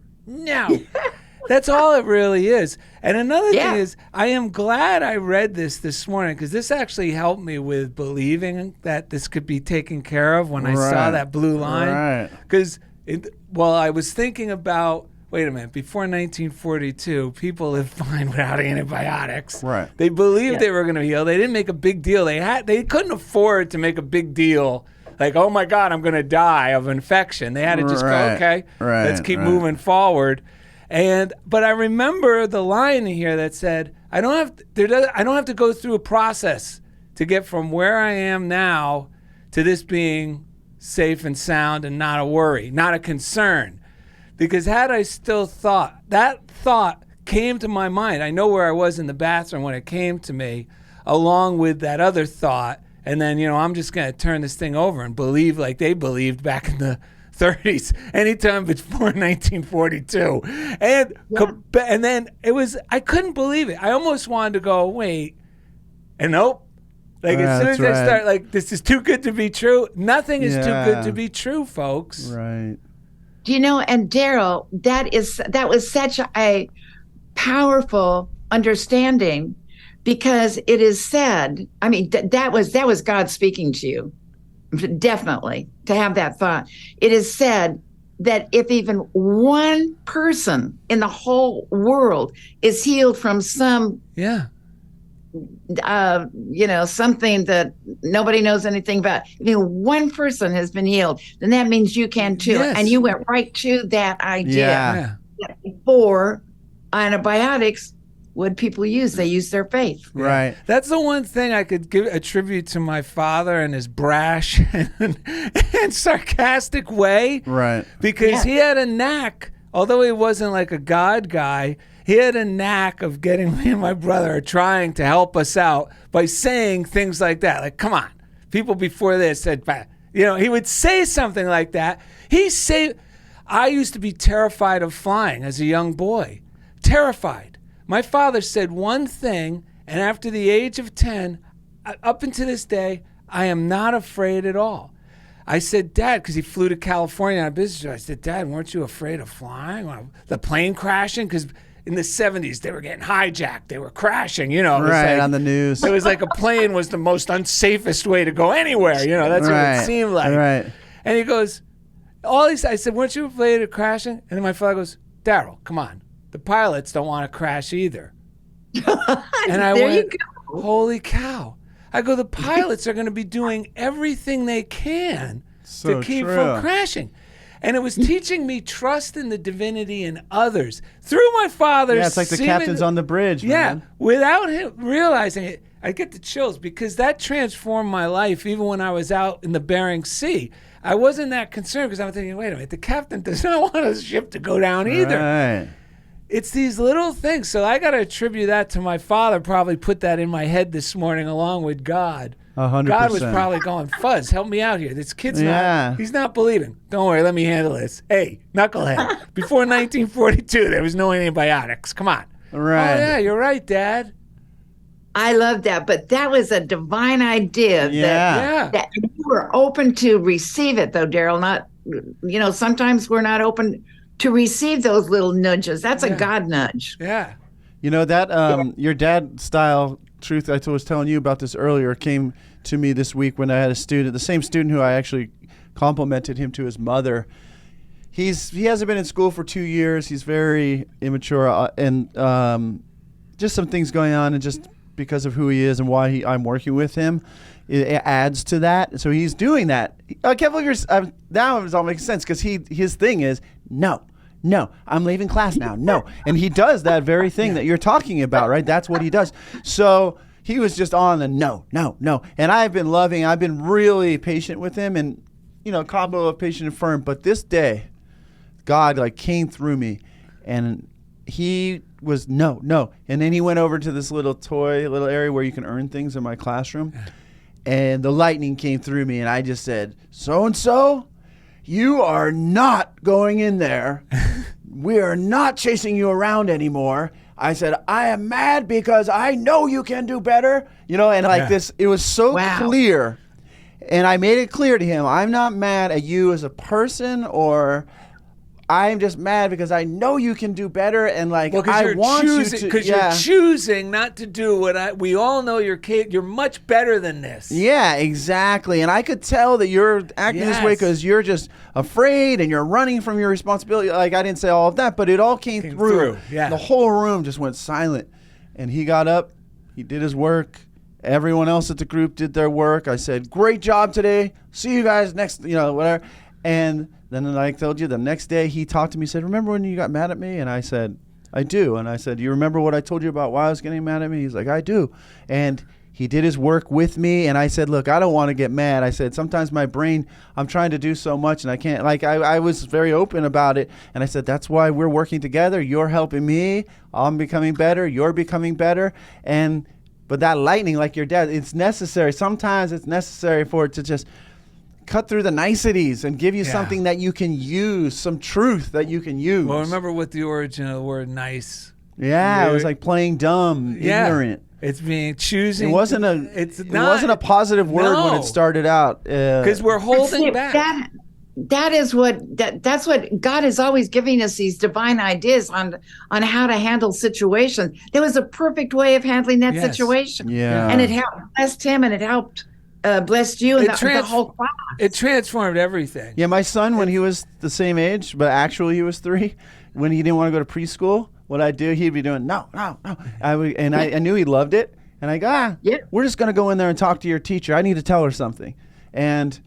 That's all it really is. And another thing is, I am glad I read this morning, because this actually helped me with believing that this could be taken care of when I saw that blue line. Because, I was thinking about, wait a minute, before 1942, people lived fine without antibiotics. Right. They believed they were going to heal. They didn't make a big deal. They couldn't afford to make a big deal. Like, oh my God, I'm going to die of infection. They had to just go, okay, let's keep moving forward. But I remember the line in here that said, I don't have to go through a process to get from where I am now to this being safe and sound and not a worry, not a concern. Because had I still thought, that thought came to my mind. I know where I was in the bathroom when it came to me, along with that other thought. And then, you know, I'm just going to turn this thing over and believe like they believed back in the 30s, anytime before 1942. And then it was, I couldn't believe it. I almost wanted to go, wait, and nope. Like, as soon as I start, like, this is too good to be true. Nothing is too good to be true, folks. Right. Do you know, and Darrell, that was such a powerful understanding, because it is said, I mean, that was God speaking to you. Definitely, to have that thought. It is said that if even one person in the whole world is healed from some, something that nobody knows anything about, if even one person has been healed, then that means you can too. Yes. And you went right to that idea. Yeah. That before antibiotics, what people use, they use their faith. Right. That's the one thing I could attribute to my father and his brash and sarcastic way. Right. Because he had a knack, although he wasn't like a God guy, he had a knack of getting me and my brother trying to help us out by saying things like that. Like, come on, people before this said, you know, he would say something like that. I used to be terrified of flying as a young boy. Terrified. My father said one thing, and after the age of 10, up until this day, I am not afraid at all. I said, Dad, because he flew to California on a business trip. I said, Dad, weren't you afraid of flying? The plane crashing? Because in the 70s, they were getting hijacked. They were crashing, you know. It was right, like, on the news. It was like a plane was the most unsafest way to go anywhere. You know, that's what it seemed like. Right. And he goes, I said, weren't you afraid of crashing? And then my father goes, Darrell, come on. The pilots don't want to crash either. And I went, holy cow. I go, the pilots are going to be doing everything they can to keep from crashing. And it was teaching me trust in the divinity in others through my father. Yeah, it's like the captains on the bridge, man. Yeah, without him realizing it, I get the chills because that transformed my life even when I was out in the Bering Sea. I wasn't that concerned because I'm thinking, wait a minute, the captain does not want his ship to go down either. Right. It's these little things. So I got to attribute that to my father, probably put that in my head this morning along with God. 100%. God was probably going, Fuzz, help me out here. This kid's he's not believing. Don't worry, let me handle this. Hey, knucklehead. Before 1942, there was no antibiotics. Come on. Right. Oh, yeah, you're right, Dad. I love that. But that was a divine idea that you were open to receive it, though, Darrell. Not, sometimes we're not open to receive those little nudges. That's a God nudge. Yeah. You know, that your dad style truth I was telling you about this earlier came to me this week when I had a student, the same student who I actually complimented him to his mother. He hasn't been in school for 2 years. He's very immature and just some things going on, and just because of who he is and why I'm working with him, it adds to that. So he's doing that. I can't believe now it all makes sense because his thing is no, I'm leaving class now. No. And he does that very thing that you're talking about, right? That's what he does. So he was just on the no. And I've been really patient with him, and, combo of patient and firm. But this day, God came through me, and he was no. And then he went over to this little area where you can earn things in my classroom. And the lightning came through me, and I just said, so-and-so, you are not going in there. We are not chasing you around anymore. I said, I am mad because I know you can do better. This, it was so clear. And I made it clear to him, I'm not mad at you as a person, or I'm just mad because I know you can do better, and I want you to. Because you're choosing not to do what we all know you're much better than this. Yeah, exactly. And I could tell that you're acting this way because you're just afraid and you're running from your responsibility. I didn't say all of that, but it all came through. Yeah. The whole room just went silent, and he got up, he did his work. Everyone else at the group did their work. I said, great job today. See you guys next, whatever. And then, like I told you, the next day he talked to me, said, remember when you got mad at me? And I said, I do. And I said, you remember what I told you about why I was getting mad at me? He's like, I do. And he did his work with me. And I said, look, I don't want to get mad. I said, sometimes my brain, I'm trying to do so much and I can't. I was very open about it. And I said, that's why we're working together. You're helping me. I'm becoming better. You're becoming better. But that lightning, like your dad, it's necessary. Sometimes it's necessary for it to just cut through the niceties and give you something that you can use, some truth that you can use. Well, remember what the origin of the word nice. Yeah, it was like playing dumb, ignorant. It's being choosing. It wasn't a positive word when it started out. Because we're holding back. That's what God is always giving us, these divine ideas on how to handle situations. There was a perfect way of handling that situation. Yeah. And it blessed him, and it helped blessed you and the whole class. It transformed everything. Yeah, my son, when he was the same age, but actually he was 3, when he didn't want to go to preschool, what I'd do, he'd be doing, no. I knew he loved it. And I go, we're just going to go in there and talk to your teacher. I need to tell her something. And,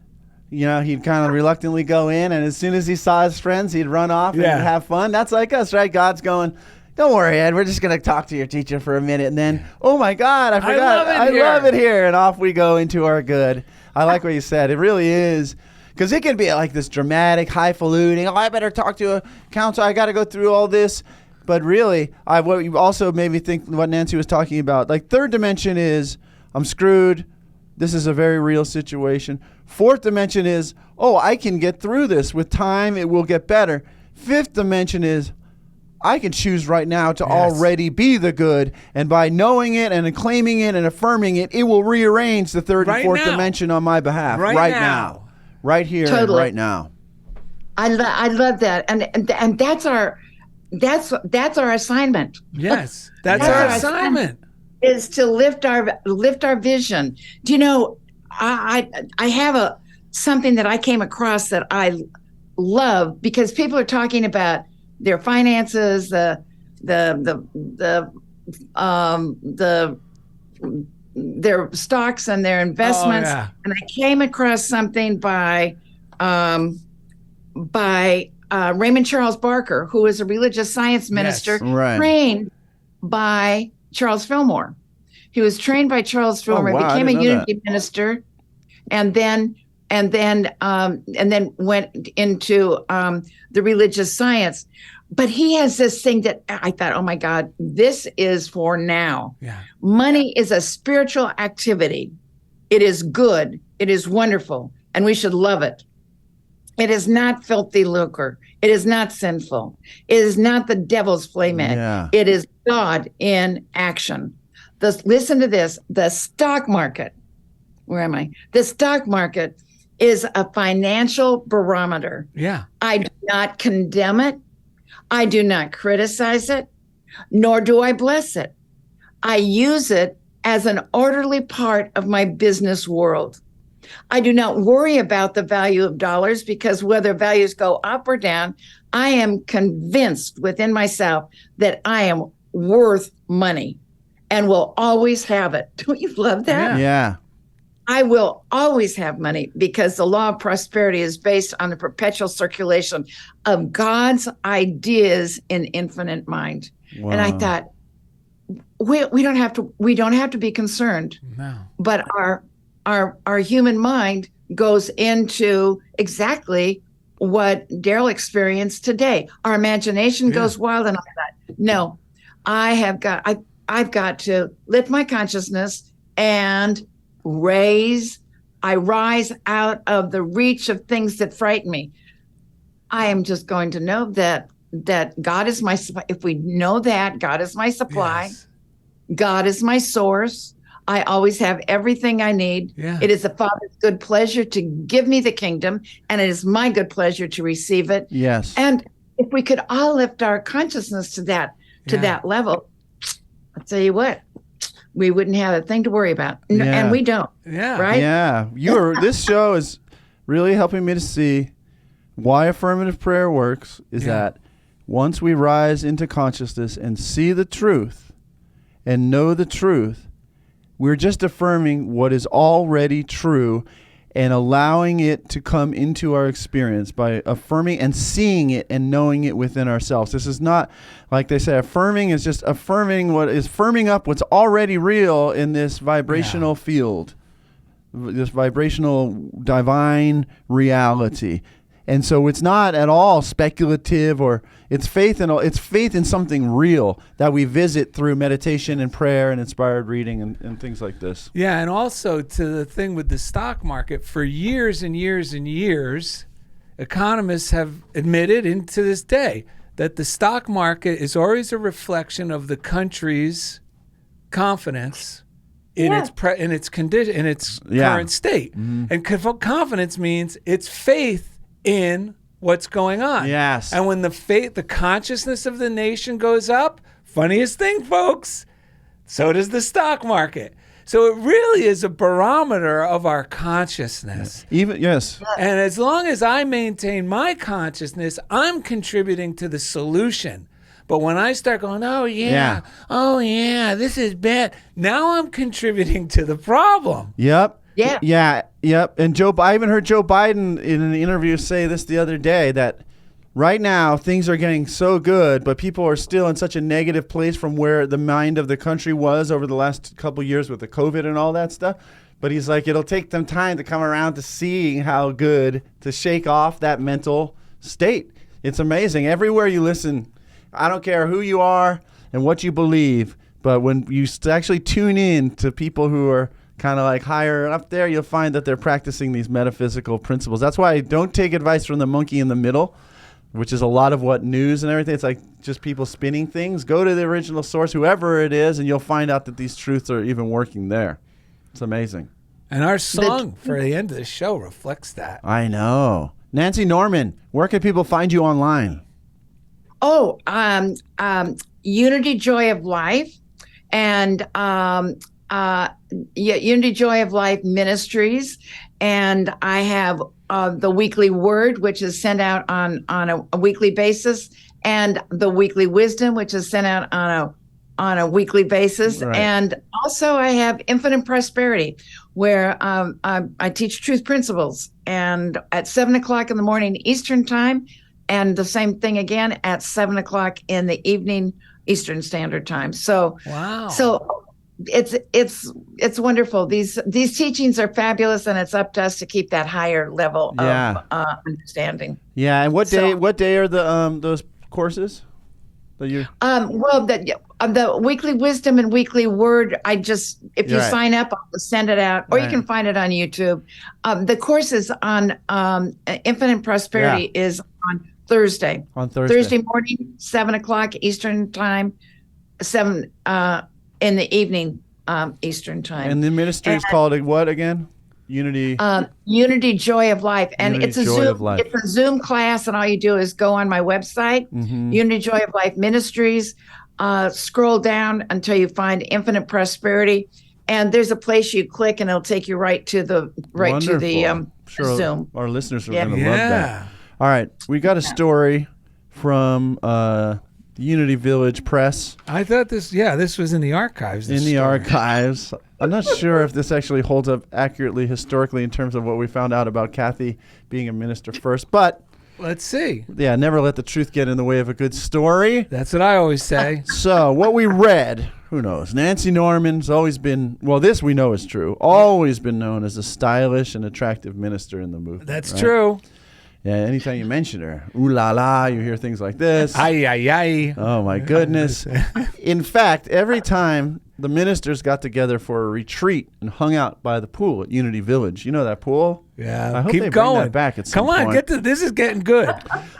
he'd kind of reluctantly go in. And as soon as he saw his friends, he'd run off and have fun. That's like us, right? God's going, don't worry, Ed. We're just going to talk to your teacher for a minute. And then, oh, my God, I forgot. I love it here. And off we go into our good. I like what you said. It really is. Because it can be like this dramatic, highfalutin. Oh, I better talk to a counselor. I got to go through all this. But really, what you also made me think what Nancy was talking about. Like, third dimension is, I'm screwed. This is a very real situation. Fourth dimension is, I can get through this. With time, it will get better. Fifth dimension is, I can choose right now to already be the good. And by knowing it and claiming it and affirming it, it will rearrange the third and fourth dimension on my behalf. Right now. Right here and right now. I love that. And that's our assignment. Yes. That's our assignment. Is to lift our vision. Do you know, I have something that I came across that I love, because people are talking about their finances, the their stocks and their investments. Oh, yeah. And I came across something by Raymond Charles Barker, who is a religious science minister, trained by Charles Fillmore. He was trained by Charles Fillmore, became a unity minister, and then went into the religious science. But he has this thing that I thought, oh my God, this is for now. Yeah. Money is a spiritual activity. It is good. It is wonderful, and we should love it. It is not filthy lucre. It is not sinful. It is not the devil's playmat. Yeah. It is God in action. Listen to this. The stock market, where am I? The stock market is a financial barometer. Yeah. I do not condemn it. I do not criticize it, nor do I bless it. I use it as an orderly part of my business world. I do not worry about the value of dollars, because whether values go up or down, I am convinced within myself that I am worth money and will always have it. Don't you love that? Yeah. I will always have money, because the law of prosperity is based on the perpetual circulation of God's ideas in infinite mind. Wow. And I thought, we don't have to be concerned. No. But our human mind goes into exactly what Darrell experienced today. Our imagination goes wild, and all that. No, I've got to lift my consciousness and I rise out of the reach of things that frighten me. I am just going to know that God is my supply. If we know that God is my supply, Yes. God is my source. I always have everything I need. Yeah. It is the Father's good pleasure to give me the kingdom, and it is my good pleasure to receive it. Yes. And if we could all lift our consciousness to that level, I'll tell you what, we wouldn't have a thing to worry about. And we don't. Yeah. Right? Yeah. This show is really helping me to see why affirmative prayer works is that once we rise into consciousness and see the truth and know the truth, we're just affirming what is already true and allowing it to come into our experience by affirming and seeing it and knowing it within ourselves. This is not, like they say, affirming is just affirming firming up what's already real in this vibrational field, this vibrational divine reality. And so it's not at all speculative, or it's faith in something real that we visit through meditation and prayer and inspired reading and things like this. Yeah, and also to the thing with the stock market, for years and years and years, economists have admitted, and to this day, that the stock market is always a reflection of the country's confidence in its condition, in its current state. Mm-hmm. And confidence means it's faith in what's going on. Yes. And when the consciousness of the nation goes up, funniest thing, folks, so does the stock market. So it really is a barometer of our consciousness. Yes. And as long as I maintain my consciousness, I'm contributing to the solution. But when I start going, oh yeah, this is bad, now I'm contributing to the problem. Yep. Yeah. Yeah. Yep. And I even heard Joe Biden in an interview say this the other day, that right now things are getting so good, but people are still in such a negative place from where the mind of the country was over the last couple of years with the COVID and all that stuff. But he's like, it'll take them time to come around to seeing how good to shake off that mental state. It's amazing. Everywhere you listen, I don't care who you are and what you believe, but when you actually tune in to people who are kind of like higher up there, you'll find that they're practicing these metaphysical principles. That's why I don't take advice from the monkey in the middle, which is a lot of what news and everything. It's like just people spinning things. Go to the original source, whoever it is, and you'll find out that these truths are even working there. It's amazing. And our song for the end of the show reflects that. I know. Nancy Norman, where can people find you online? Oh, Unity Joy of Life and Unity Joy of Life Ministries. And I have the Weekly Word, which is sent out on a weekly basis, and the Weekly Wisdom, which is sent out on on a weekly basis. Right. And also I have Infinite Prosperity, where I teach truth principles, and at 7:00 in the morning Eastern time, and the same thing again at 7:00 in the evening Eastern Standard Time. So wow. So it's wonderful. These teachings are fabulous, and it's up to us to keep that higher level of understanding. Yeah. And what day are the those courses that you? Well, the weekly wisdom and weekly word. If you sign up, I'll send it out, or you can find it on YouTube. The courses on Infinite Prosperity is on Thursday. On Thursday morning, 7:00 Eastern Time, 7 in the evening Eastern Time. And the ministry is called what again? Unity Joy of Life, and it's a Zoom class, and all you do is go on my website, Unity Joy of Life Ministries, scroll down until you find Infinite Prosperity, and there's a place you click, and it'll take you right to the sure Zoom. Our listeners are going to love that. All right, we got a story from the Unity Village Press. I thought this was in the archives. Archives. I'm not sure if this actually holds up accurately historically in terms of what we found out about Kathy being a minister first, but let's see. Yeah, never let the truth get in the way of a good story. That's what I always say. So what we read, who knows? Nancy Norman's always been, well, this we know is true, always been known as a stylish and attractive minister in the movement. That's true. Yeah, anytime you mention her, ooh la la, you hear things like this. Ay, ay, ay. Oh, my goodness. In fact, every time the ministers got together for a retreat and hung out by the pool at Unity Village, you know that pool? Yeah, I hope keep they going. bring that back at some Come on, point. this is getting good.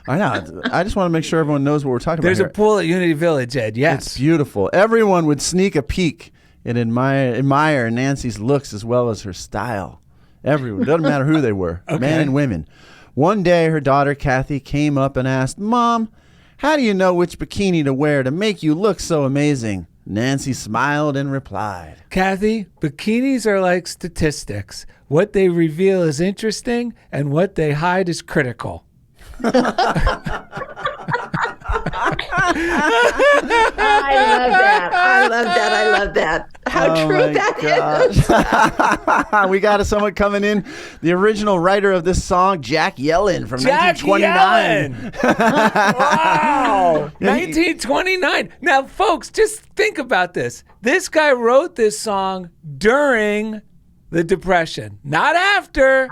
I know. I just want to make sure everyone knows what we're talking There's about. a pool at Unity Village, Ed. Yes. It's beautiful. Everyone would sneak a peek and admire Nancy's looks as well as her style. Everyone. Doesn't matter who they were, men and women. One day, her daughter, Kathy, came up and asked, "Mom, how do you know which bikini to wear to make you look so amazing?" Nancy smiled and replied, "Kathy, bikinis are like statistics. What they reveal is interesting, and what they hide is critical." I love that. How true that is. We got someone coming in. The original writer of this song, Jack Yellen from 1929. Wow. 1929. Now, folks, just think about this. This guy wrote this song during the Depression, not after.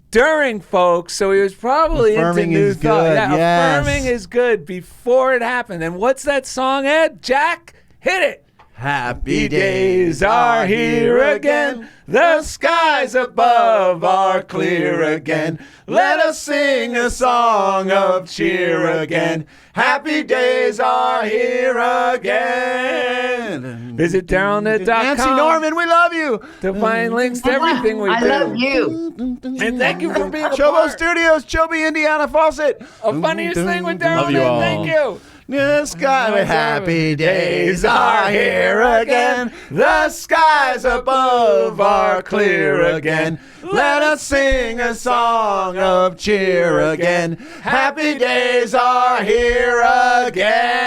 During, folks, so he was probably affirming into new thought. Yeah, yes. Affirming is good before it happened. And what's that song, Ed? Jack, hit it. Happy days are here again. The skies above are clear again. Let us sing a song of cheer again. Happy days are here again. Visit DarrellandEd.com. Nancy Norman, we love you. To find links to everything we do. I love you. And thank you for being a CHOBO part. Studios, Chobe, Indiana, Fawcett. A funniest thing with Darrell Love you and Ed. all. Thank you. The sky, happy days are here again. The skies above are clear again. Let us sing a song of cheer again. Happy days are here again.